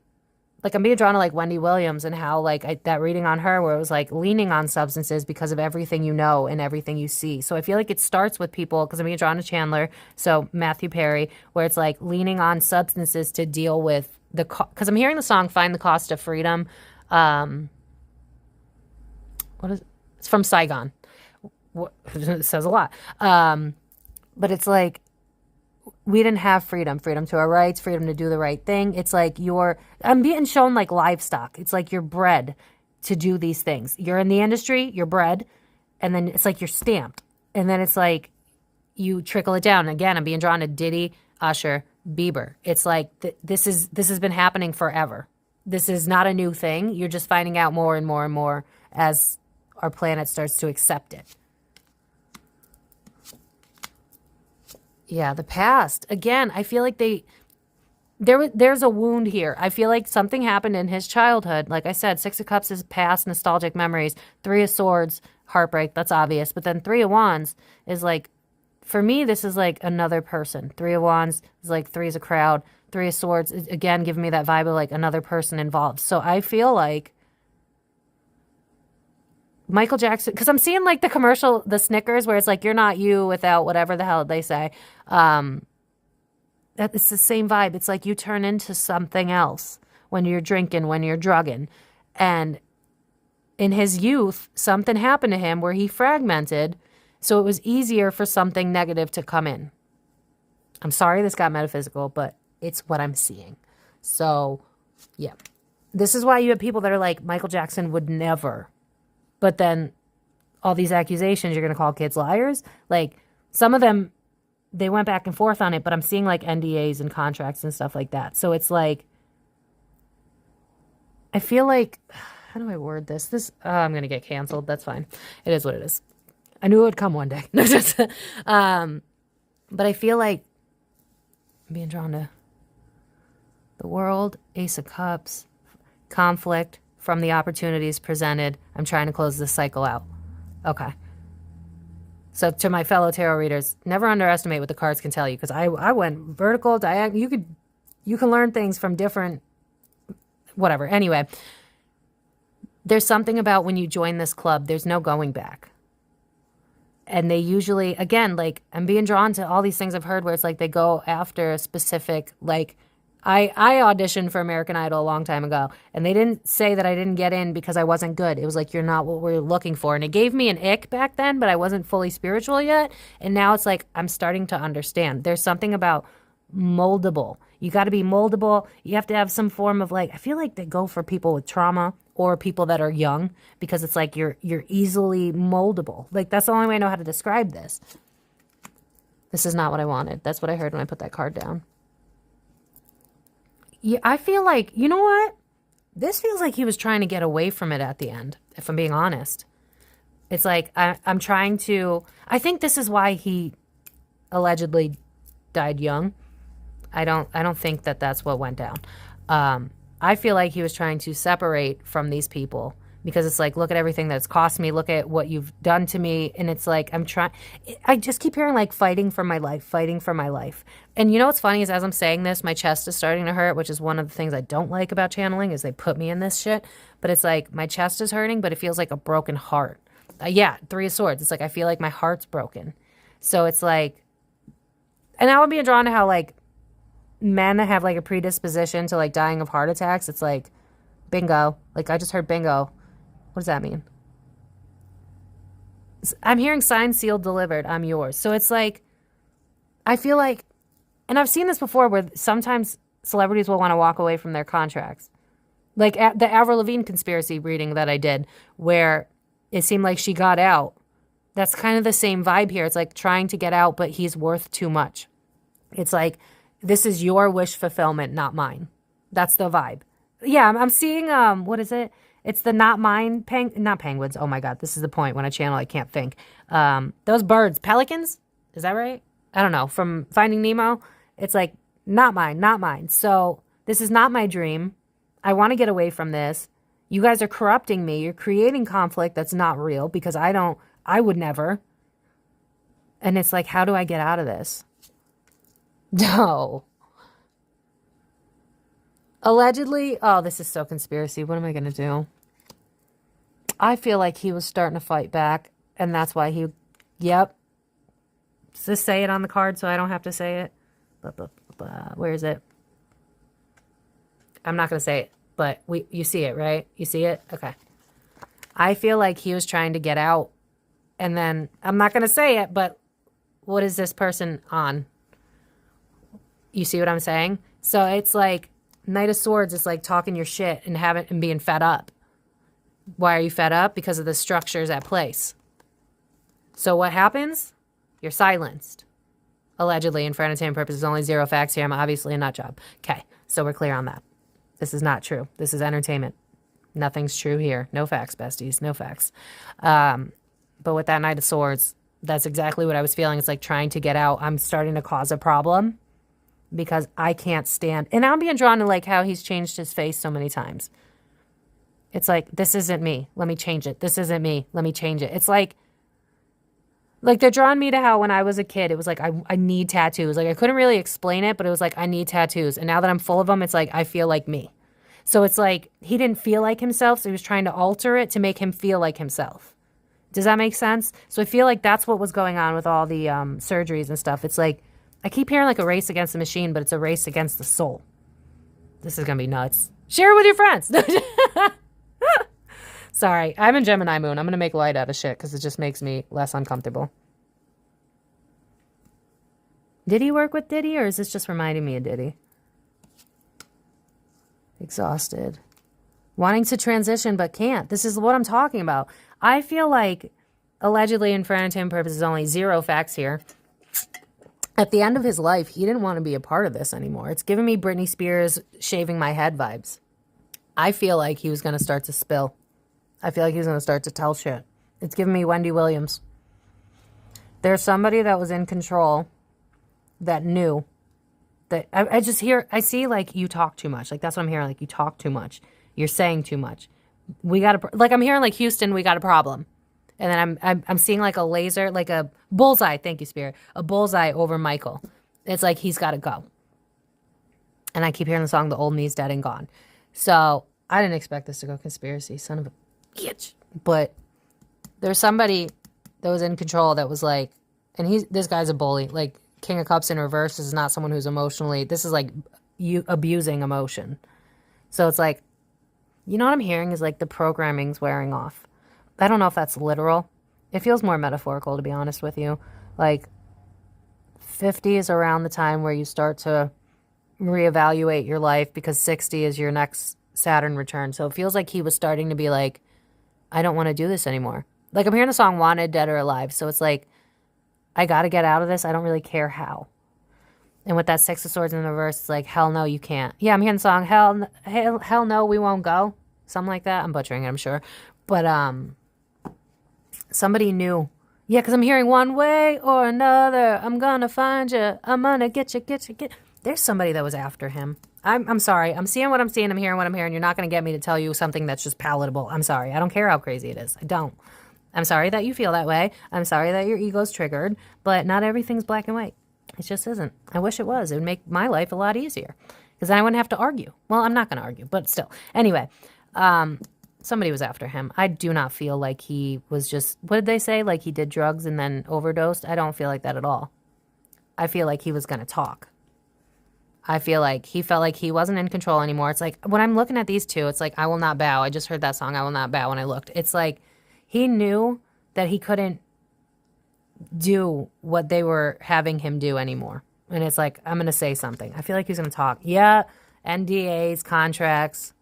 I'm being drawn to like Wendy Williams and how like that reading on her where it was like leaning on substances because of everything you know and everything you see. So I feel like it starts with people, because I'm being drawn to Chandler, so Matthew Perry, where it's like leaning on substances to deal with because I'm hearing the song Find the Cost of Freedom. It's from Saigon. It says a lot. But it's like, we didn't have freedom to our rights, freedom to do the right thing. It's like I'm being shown like livestock. It's like you're bred to do these things. You're in the industry, you're bred, and then it's like you're stamped. And then it's like you trickle it down. Again, I'm being drawn to Diddy, Usher, Bieber. It's like this has been happening forever. This is not a new thing. You're just finding out more and more and more as our planet starts to accept it. Yeah, the past. Again, I feel like there's a wound here. I feel like something happened in his childhood. Like I said, 6 of Cups is past nostalgic memories. 3 of Swords, heartbreak, that's obvious. But then 3 of Wands is like, for me, this is like another person. 3 of Wands is like 3 is a crowd. 3 of Swords, is, again, giving me that vibe of like another person involved. So I feel like Michael Jackson, because I'm seeing like the commercial, the Snickers, where it's like, you're not you without whatever the hell they say. That it's the same vibe. It's like you turn into something else when you're drinking, when you're drugging. And in his youth, something happened to him where he fragmented, so it was easier for something negative to come in. I'm sorry this got metaphysical, but it's what I'm seeing. So, yeah. This is why you have people that are like, Michael Jackson would never. But then all these accusations, you're going to call kids liars? Like, some of them, they went back and forth on it, but I'm seeing like NDAs and contracts and stuff like that. So it's like, I feel like, how do I word this? I'm going to get canceled. That's fine. It is what it is. I knew it would come one day. But I feel like I'm being drawn to the world, Ace of Cups, conflict, from the opportunities presented. I'm trying to close this cycle out. Okay. So to my fellow tarot readers, never underestimate what the cards can tell you, because I went vertical, diagonal. You can learn things from different, whatever. Anyway, there's something about when you join this club, there's no going back. And they usually, again, like I'm being drawn to all these things I've heard where it's like they go after a specific, like, I auditioned for American Idol a long time ago, and they didn't say that I didn't get in because I wasn't good. It was like, you're not what we're looking for. And it gave me an ick back then, but I wasn't fully spiritual yet. And now it's like, I'm starting to understand. There's something about moldable. You got to be moldable. You have to have some form of like, I feel like they go for people with trauma or people that are young, because it's like you're easily moldable. Like, that's the only way I know how to describe this. This is not what I wanted. That's what I heard when I put that card down. yeah, I feel like, you know what? This feels like he was trying to get away from it at the end, if I'm being honest. It's like, I'm trying to, I think this is why he allegedly died young. I don't think that that's what went down. I feel like he was trying to separate from these people because it's like, look at everything that's cost me. Look at what you've done to me. And it's like, I just keep hearing like fighting for my life, fighting for my life. And you know what's funny is as I'm saying this, my chest is starting to hurt, which is one of the things I don't like about channeling is they put me in this shit. But it's like my chest is hurting, but it feels like a broken heart. Yeah, Three of Swords. It's like I feel like my heart's broken. So it's like, and I would be drawn to how like men that have like a predisposition to like dying of heart attacks. It's like bingo. Like I just heard bingo. What does that mean? I'm hearing signed, sealed, delivered. I'm yours. So it's like, I feel like, and I've seen this before where sometimes celebrities will want to walk away from their contracts. Like at the Avril Lavigne conspiracy reading that I did where it seemed like she got out. That's kind of the same vibe here. It's like trying to get out, but he's worth too much. It's like, this is your wish fulfillment, not mine. That's the vibe. Yeah, I'm seeing, what is it? It's the not mine, not penguins. Oh my God, this is the point. When I channel, I can't think. Those birds, pelicans? Is that right? I don't know. From Finding Nemo, it's like, not mine, not mine. So this is not my dream. I want to get away from this. You guys are corrupting me. You're creating conflict that's not real because I would never. And it's like, how do I get out of this? No. Allegedly, oh, this is so conspiracy. What am I going to do? I feel like he was starting to fight back. And that's why yep. Does this say it on the card so I don't have to say it? Where is it? I'm not going to say it. But you see it, right? You see it? Okay. I feel like he was trying to get out. And then, I'm not going to say it, but what is this person on? You see what I'm saying? So it's like, Knight of Swords is like talking your shit and being fed up. Why are you fed up? Because of the structures at place. So what happens? You're silenced. Allegedly, and for entertainment purposes, only 0 facts here. I'm obviously a nut job. Okay, so we're clear on that. This is not true. This is entertainment. Nothing's true here. No facts, besties. No facts. But with that Knight of Swords, that's exactly what I was feeling. It's like trying to get out. I'm starting to cause a problem because I can't stand. And I'm being drawn to like how he's changed his face so many times. It's like, this isn't me. Let me change it. This isn't me. Let me change it. It's like they're drawing me to how when I was a kid, it was like, I need tattoos. Like I couldn't really explain it, but it was like, I need tattoos. And now that I'm full of them, it's like, I feel like me. So it's like, he didn't feel like himself. So he was trying to alter it to make him feel like himself. Does that make sense? So I feel like that's what was going on with all the surgeries and stuff. It's like, I keep hearing like a race against the machine, but it's a race against the soul. This is going to be nuts. Share it with your friends. Sorry, I'm in Gemini moon. I'm going to make light out of shit because it just makes me less uncomfortable. Did he work with Diddy or is this just reminding me of Diddy? Exhausted. Wanting to transition but can't. This is what I'm talking about. I feel like, allegedly and for entertainment purposes, only 0 facts here. At the end of his life, he didn't want to be a part of this anymore. It's giving me Britney Spears shaving my head vibes. I feel like he was going to start to spill. I feel like he was going to start to tell shit. It's giving me Wendy Williams. There's somebody that was in control that knew that I see like you talk too much. Like that's what I'm hearing. Like you talk too much. You're saying too much. I'm hearing like Houston, we got a problem. And then I'm seeing like a laser, like a bullseye. Thank you, Spirit. A bullseye over Michael. It's like he's got to go. And I keep hearing the song, The Old Me's Dead and Gone. So I didn't expect this to go conspiracy, son of a bitch. But there's somebody that was in control that was like, and this guy's a bully. Like King of Cups in reverse is not someone who's emotionally, this is like you abusing emotion. So it's like, you know what I'm hearing is like the programming's wearing off. I don't know if that's literal. It feels more metaphorical, to be honest with you. Like 50 is around the time where you start to reevaluate your life because 60 is your next Saturn return. So it feels like he was starting to be like, I don't want to do this anymore. Like I'm hearing the song Wanted, Dead or Alive. So it's like, I got to get out of this. I don't really care how. And with that Six of Swords in the reverse, it's like, hell no, you can't. Yeah, I'm hearing the song, hell no, we won't go. Something like that. I'm butchering it, I'm sure. But somebody knew. Yeah, because I'm hearing one way or another, I'm gonna find you. I'm gonna get you. There's somebody that was after him. I'm sorry. I'm seeing what I'm seeing. I'm hearing what I'm hearing. You're not going to get me to tell you something that's just palatable. I'm sorry. I don't care how crazy it is. I don't. I'm sorry that you feel that way. I'm sorry that your ego's triggered. But not everything's black and white. It just isn't. I wish it was. It would make my life a lot easier. Because then I wouldn't have to argue. Well, I'm not going to argue. But still. Anyway. Somebody was after him. I do not feel like he was just... What did they say? Like he did drugs and then overdosed? I don't feel like that at all. I feel like he was going to talk. I feel like he felt like he wasn't in control anymore. It's like, when I'm looking at these two, it's like, I will not bow. I just heard that song, I will not bow, when I looked. It's like, he knew that he couldn't do what they were having him do anymore. And it's like, I'm going to say something. I feel like he's going to talk. Yeah, NDAs, contracts,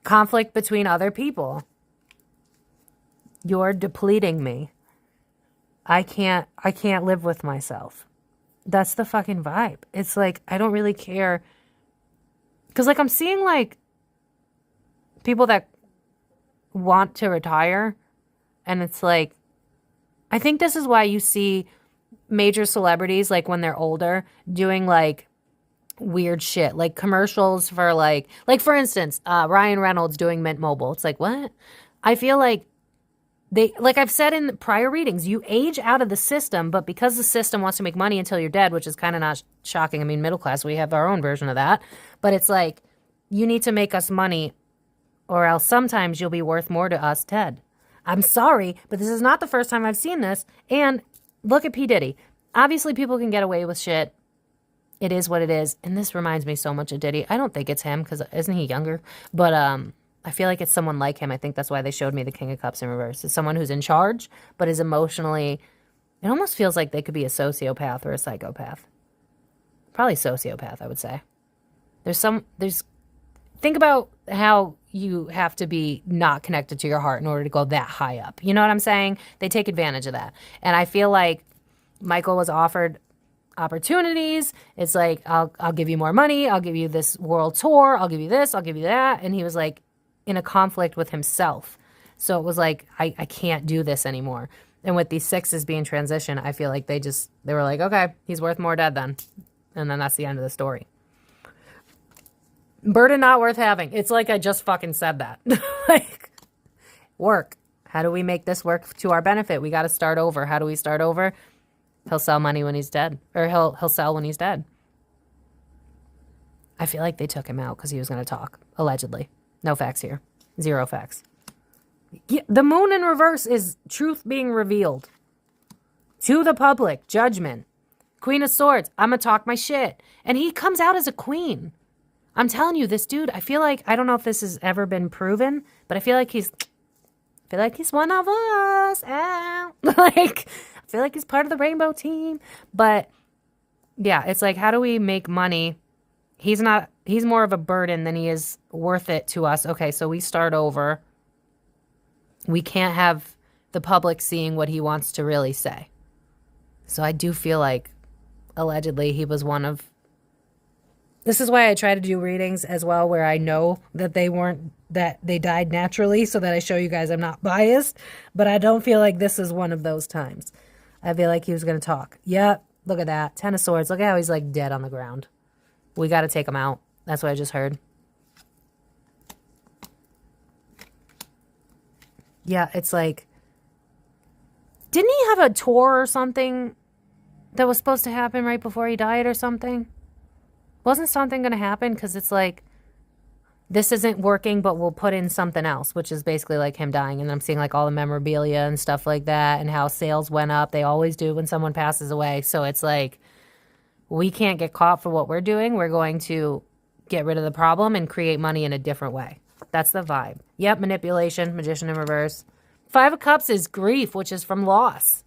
conflict between other people. You're depleting me. I can't live with myself. That's the fucking vibe. It's like, I don't really care. Because, like, I'm seeing, like, people that want to retire. And it's like, I think this is why you see major celebrities, like, when they're older, doing, like, weird shit. Like, commercials for, like, for instance, Ryan Reynolds doing Mint Mobile. It's like, what? I feel like they, like I've said in prior readings, you age out of the system, but because the system wants to make money until you're dead, which is kind of not shocking. I mean, middle class, we have our own version of that. But it's like, you need to make us money or else sometimes you'll be worth more to us dead. I'm sorry, but this is not the first time I've seen this. And look at P. Diddy. Obviously, people can get away with shit. It is what it is. And this reminds me so much of Diddy. I don't think it's him because isn't he younger? But I feel like it's someone like him. I think that's why they showed me the King of Cups in reverse. It's someone who's in charge, but is emotionally... It almost feels like they could be a sociopath or a psychopath. Probably sociopath, I would say. Think about how you have to be not connected to your heart in order to go that high up. You know what I'm saying? They take advantage of that. And I feel like Michael was offered opportunities. It's like, I'll give you more money. I'll give you this world tour. I'll give you this. I'll give you that. And he was like in a conflict with himself. So it was like, I can't do this anymore. And with these sixes being transition, I feel like they were like, okay, he's worth more dead then. And then that's the end of the story. Burden not worth having. It's like I just fucking said that. Like, work. How do we make this work to our benefit? We got to start over. How do we start over? He'll sell money when he's dead. Or he'll sell when he's dead. I feel like they took him out because he was going to talk. Allegedly. No facts here. Zero facts. Yeah, the moon in reverse is truth being revealed. To the public. Judgment. Queen of Swords. I'm going to talk my shit. And he comes out as a queen. I'm telling you, this dude, I feel like, I don't know if this has ever been proven, but I feel like he's one of us. Like, I feel like he's part of the rainbow team. But yeah, it's like, how do we make money? He's more of a burden than he is worth it to us. Okay, so we start over. We can't have the public seeing what he wants to really say. So I do feel like, allegedly, he was one of... This is why I try to do readings as well, where I know that they died naturally, so that I show you guys I'm not biased. But I don't feel like this is one of those times. I feel like he was going to talk. Yep, look at that. 10 of Swords. Look at how he's like dead on the ground. We got to take him out. That's what I just heard. Yeah, it's like... Didn't he have a tour or something that was supposed to happen right before he died or something? Wasn't something going to happen? Because it's like, this isn't working, but we'll put in something else, which is basically like him dying. And I'm seeing like all the memorabilia and stuff like that and how sales went up. They always do when someone passes away. So it's like, we can't get caught for what we're doing. We're going to get rid of the problem and create money in a different way. That's the vibe. Yep, manipulation, magician in reverse. 5 of Cups is grief, which is from loss.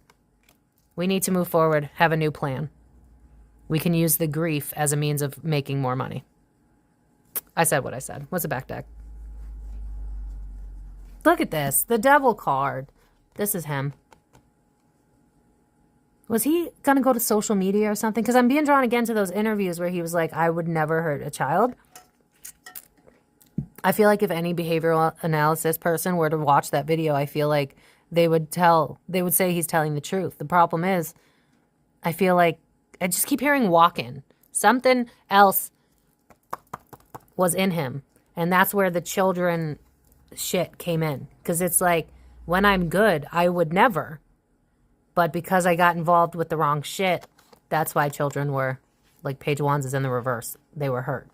We need to move forward, have a new plan. We can use the grief as a means of making more money. I said what I said. What's the back deck? Look at this. The Devil card. This is him. Was he going to go to social media or something? Because I'm being drawn again to those interviews where he was like, I would never hurt a child. I feel like if any behavioral analysis person were to watch that video, I feel like they would say he's telling the truth. The problem is, I feel like I just keep hearing walk-in. Something else was in him. And that's where the children shit came in. Because it's like, when I'm good, I would never. But because I got involved with the wrong shit, that's why children were, like page ones is in the reverse. They were hurt.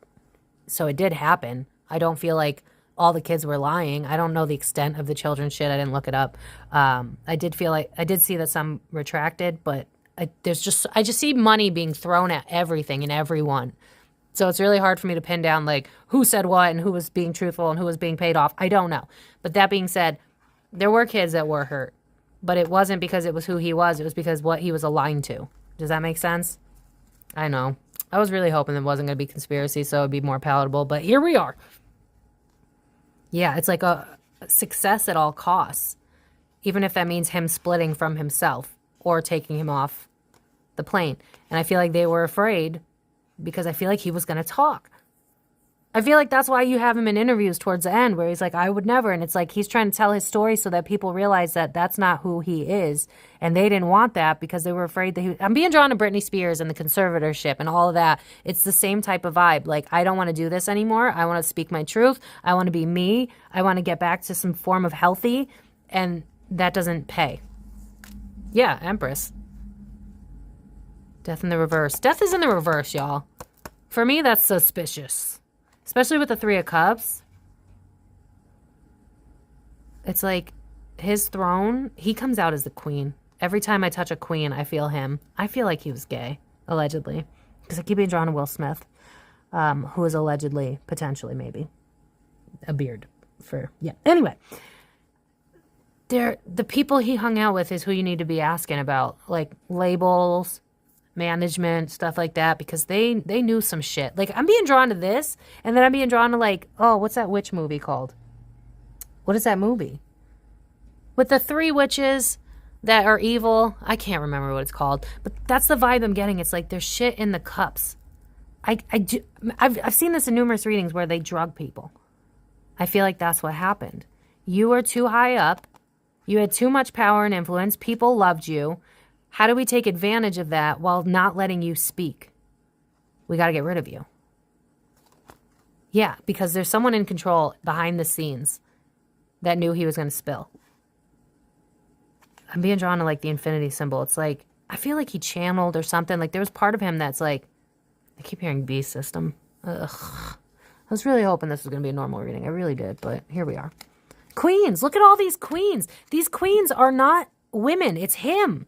So it did happen. I don't feel like all the kids were lying. I don't know the extent of the children's shit. I didn't look it up. I did see that some retracted, but I just see money being thrown at everything and everyone. So it's really hard for me to pin down like who said what and who was being truthful and who was being paid off. I don't know. But that being said, there were kids that were hurt, but it wasn't because it was who he was. It was because what he was aligned to. Does that make sense? I know. I was really hoping it wasn't going to be conspiracy, so it would be more palatable, but here we are. Yeah, it's like a success at all costs, even if that means him splitting from himself or taking him off the plane. And I feel like they were afraid because I feel like he was going to talk. I feel like that's why you have him in interviews towards the end where he's like, I would never. And it's like he's trying to tell his story so that people realize that that's not who he is. And they didn't want that because they were afraid that I'm being drawn to Britney Spears and the conservatorship and all of that. It's the same type of vibe. Like, I don't want to do this anymore. I want to speak my truth. I want to be me. I want to get back to some form of healthy. And that doesn't pay. Yeah, Empress. Death in the reverse. Death is in the reverse, y'all. For me, that's suspicious. Especially with the Three of Cups. It's like his throne, he comes out as the queen. Every time I touch a queen, I feel him. I feel like he was gay, allegedly. Because I keep being drawn to Will Smith, who is allegedly, potentially, maybe, a beard for, yeah. Anyway, the people he hung out with is who you need to be asking about. Like labels, management, stuff like that, because they knew some shit. Like, I'm being drawn to this, and then I'm being drawn to like, oh, what's that witch movie called? What is that movie? With the three witches that are evil. I can't remember what it's called, but that's the vibe I'm getting. It's like there's shit in the cups. I've seen this in numerous readings where they drug people. I feel like that's what happened. You were too high up. You had too much power and influence. People loved you. How do we take advantage of that while not letting you speak? We got to get rid of you. Yeah, because there's someone in control behind the scenes that knew he was going to spill. I'm being drawn to like the infinity symbol. It's like, I feel like he channeled or something. Like there was part of him that's like, I keep hearing beast system. Ugh. I was really hoping this was going to be a normal reading. I really did, but here we are. Queens. Look at all these queens. These queens are not women. It's him.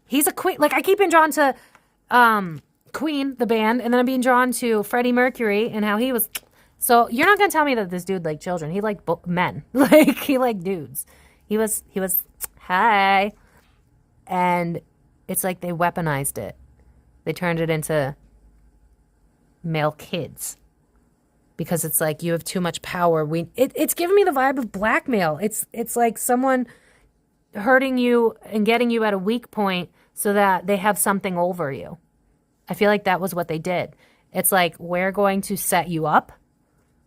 He's a queen. Like, I keep being drawn to Queen, the band, and then I'm being drawn to Freddie Mercury and how he was. So you're not going to tell me that this dude liked children. He liked men. Like, he liked dudes. He was, hi. And it's like they weaponized it. They turned it into male kids. Because it's like, you have too much power. It's giving me the vibe of blackmail. It's like someone hurting you and getting you at a weak point so that they have something over you. I feel like that was what they did. It's like, we're going to set you up,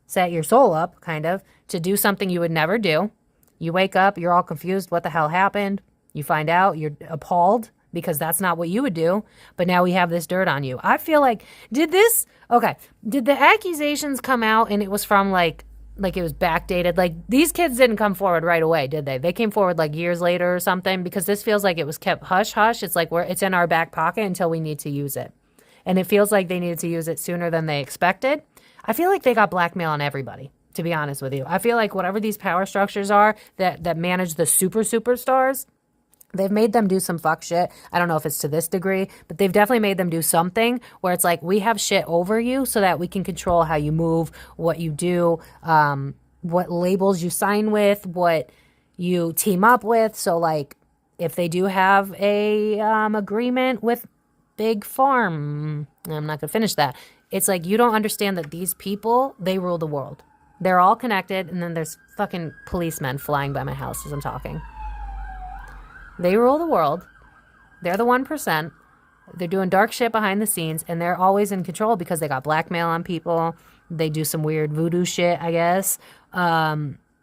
set your soul up, kind of, to do something you would never do. You wake up, you're all confused. What the hell happened? You find out, you're appalled because that's not what you would do. But now we have this dirt on you. I feel like, did the accusations come out and it was from like it was backdated? Like, these kids didn't come forward right away, did they? They came forward like years later or something, because this feels like it was kept hush hush. It's like it's in our back pocket until we need to use it. And it feels like they needed to use it sooner than they expected. I feel like they got blackmail on everybody, to be honest with you. I feel like whatever these power structures are that manage the superstars, they've made them do some fuck shit. I don't know if it's to this degree, but they've definitely made them do something where it's like, we have shit over you so that we can control how you move, what you do, what labels you sign with, what you team up with. So like, if they do have a agreement with Big Farm, I'm not going to finish that. It's like, you don't understand that these people, they rule the world. They're all connected, and then there's fucking policemen flying by my house as I'm talking. They rule the world, They're the 1%. They're doing dark shit behind the scenes, and they're always in control because they got blackmail on people. They do some weird voodoo shit, I guess.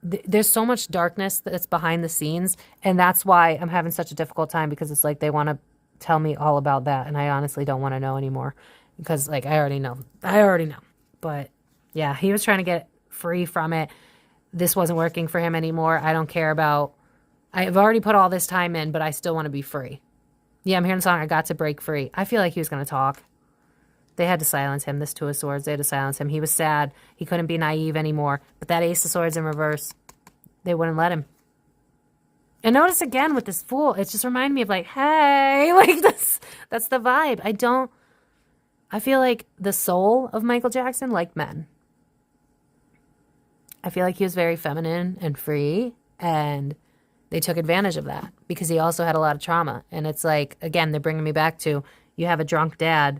There's so much darkness that's behind the scenes, and that's why I'm having such a difficult time, because it's like they want to tell me all about that, and I honestly don't want to know anymore because, like, I already know. But yeah, he was trying to get free from it. This wasn't working for him anymore. I don't care about, I've already put all this time in, but I still want to be free. Yeah, I'm hearing the song, I got to break free. I feel like he was going to talk. They had to silence him, this Two of Swords. They had to silence him. He was sad. He couldn't be naive anymore. But that Ace of Swords in reverse, they wouldn't let him. And notice again with this Fool, it just reminded me of like, hey, like this. That's the vibe. I feel like the soul of Michael Jackson liked men. I feel like he was very feminine and free, and they took advantage of that because he also had a lot of trauma. And it's like, again, they're bringing me back to, you have a drunk dad,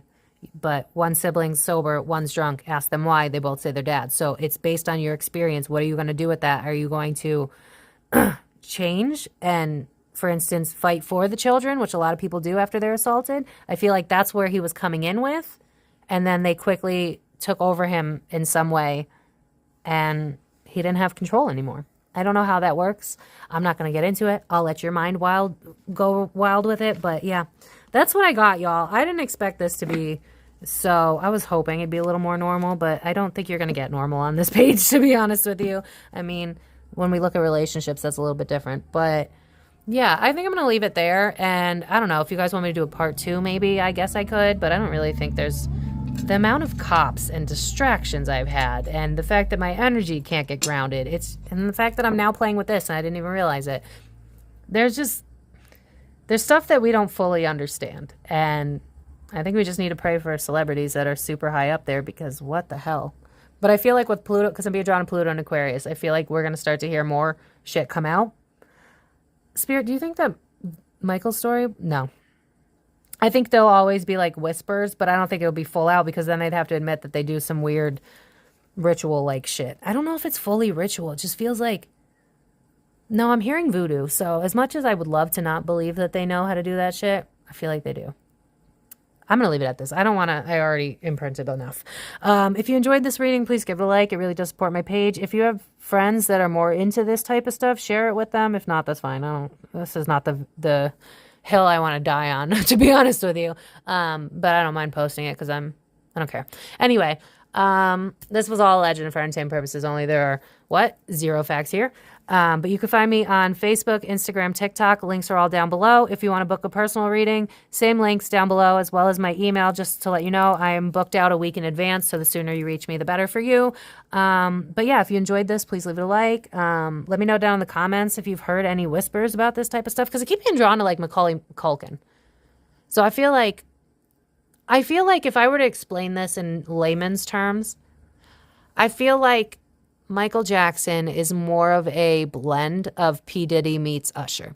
but one sibling's sober, one's drunk. Ask them why. They both say their dad. So it's based on your experience. What are you going to do with that? Are you going to change and, for instance, fight for the children, which a lot of people do after they're assaulted? I feel like that's where he was coming in with. And then they quickly took over him in some way, and he didn't have control anymore. I don't know how that works. I'm not going to get into it. I'll let your mind go wild with it. But yeah, that's what I got, y'all. I didn't expect this to be so. I was hoping it'd be a little more normal, but I don't think you're going to get normal on this page, to be honest with you. I mean, when we look at relationships, that's a little bit different. But yeah, I think I'm going to leave it there. And I don't know if you guys want me to do a part 2, maybe. I guess I could, but I don't really think there's the amount of cops and distractions I've had, and the fact that my energy can't get grounded, and the fact that I'm now playing with this and I didn't even realize it. There's stuff that we don't fully understand, and I think we just need to pray for celebrities that are super high up there, because what the hell. But I feel like with Pluto, because I'm being drawn to Pluto and Aquarius, I feel like we're going to start to hear more shit come out. Spirit, do you think that Michael's story? No. I think there'll always be like whispers, but I don't think it'll be full out, because then they'd have to admit that they do some weird ritual like shit. I don't know if it's fully ritual. It just feels like, no, I'm hearing voodoo. So as much as I would love to not believe that they know how to do that shit, I feel like they do. I'm going to leave it at this. I already imprinted enough. If you enjoyed this reading, please give it a like. It really does support my page. If you have friends that are more into this type of stuff, share it with them. If not, that's fine. This is not the hill I want to die on, to be honest with you. But I don't mind posting it because I don't care. Anyway, this was all alleged and for entertainment purposes only. There are, 0 facts here. But you can find me on Facebook, Instagram, TikTok. Links are all down below. If you want to book a personal reading, same links down below, as well as my email, just to let you know I am booked out a week in advance, so the sooner you reach me, the better for you. But yeah, if you enjoyed this, please leave it a like. Let me know down in the comments if you've heard any whispers about this type of stuff, because I keep being drawn to like Macaulay Culkin. So I feel like if I were to explain this in layman's terms, I feel like Michael Jackson is more of a blend of P. Diddy meets Usher.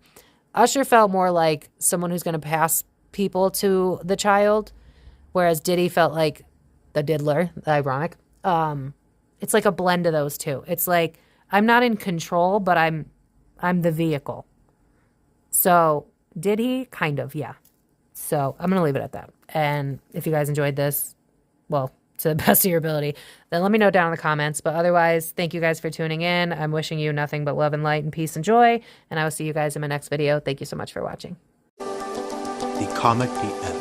Usher felt more like someone who's going to pass people to the child, whereas Diddy felt like the diddler, the ironic. It's like a blend of those two. It's like I'm not in control, but I'm the vehicle. So did he? Kind of, yeah. So I'm going to leave it at that. And if you guys enjoyed this, well, to the best of your ability, then let me know down in the comments. But otherwise, thank you guys for tuning in. I'm wishing you nothing but love and light and peace and joy. And I will see you guys in my next video. Thank you so much for watching. The Comic PM.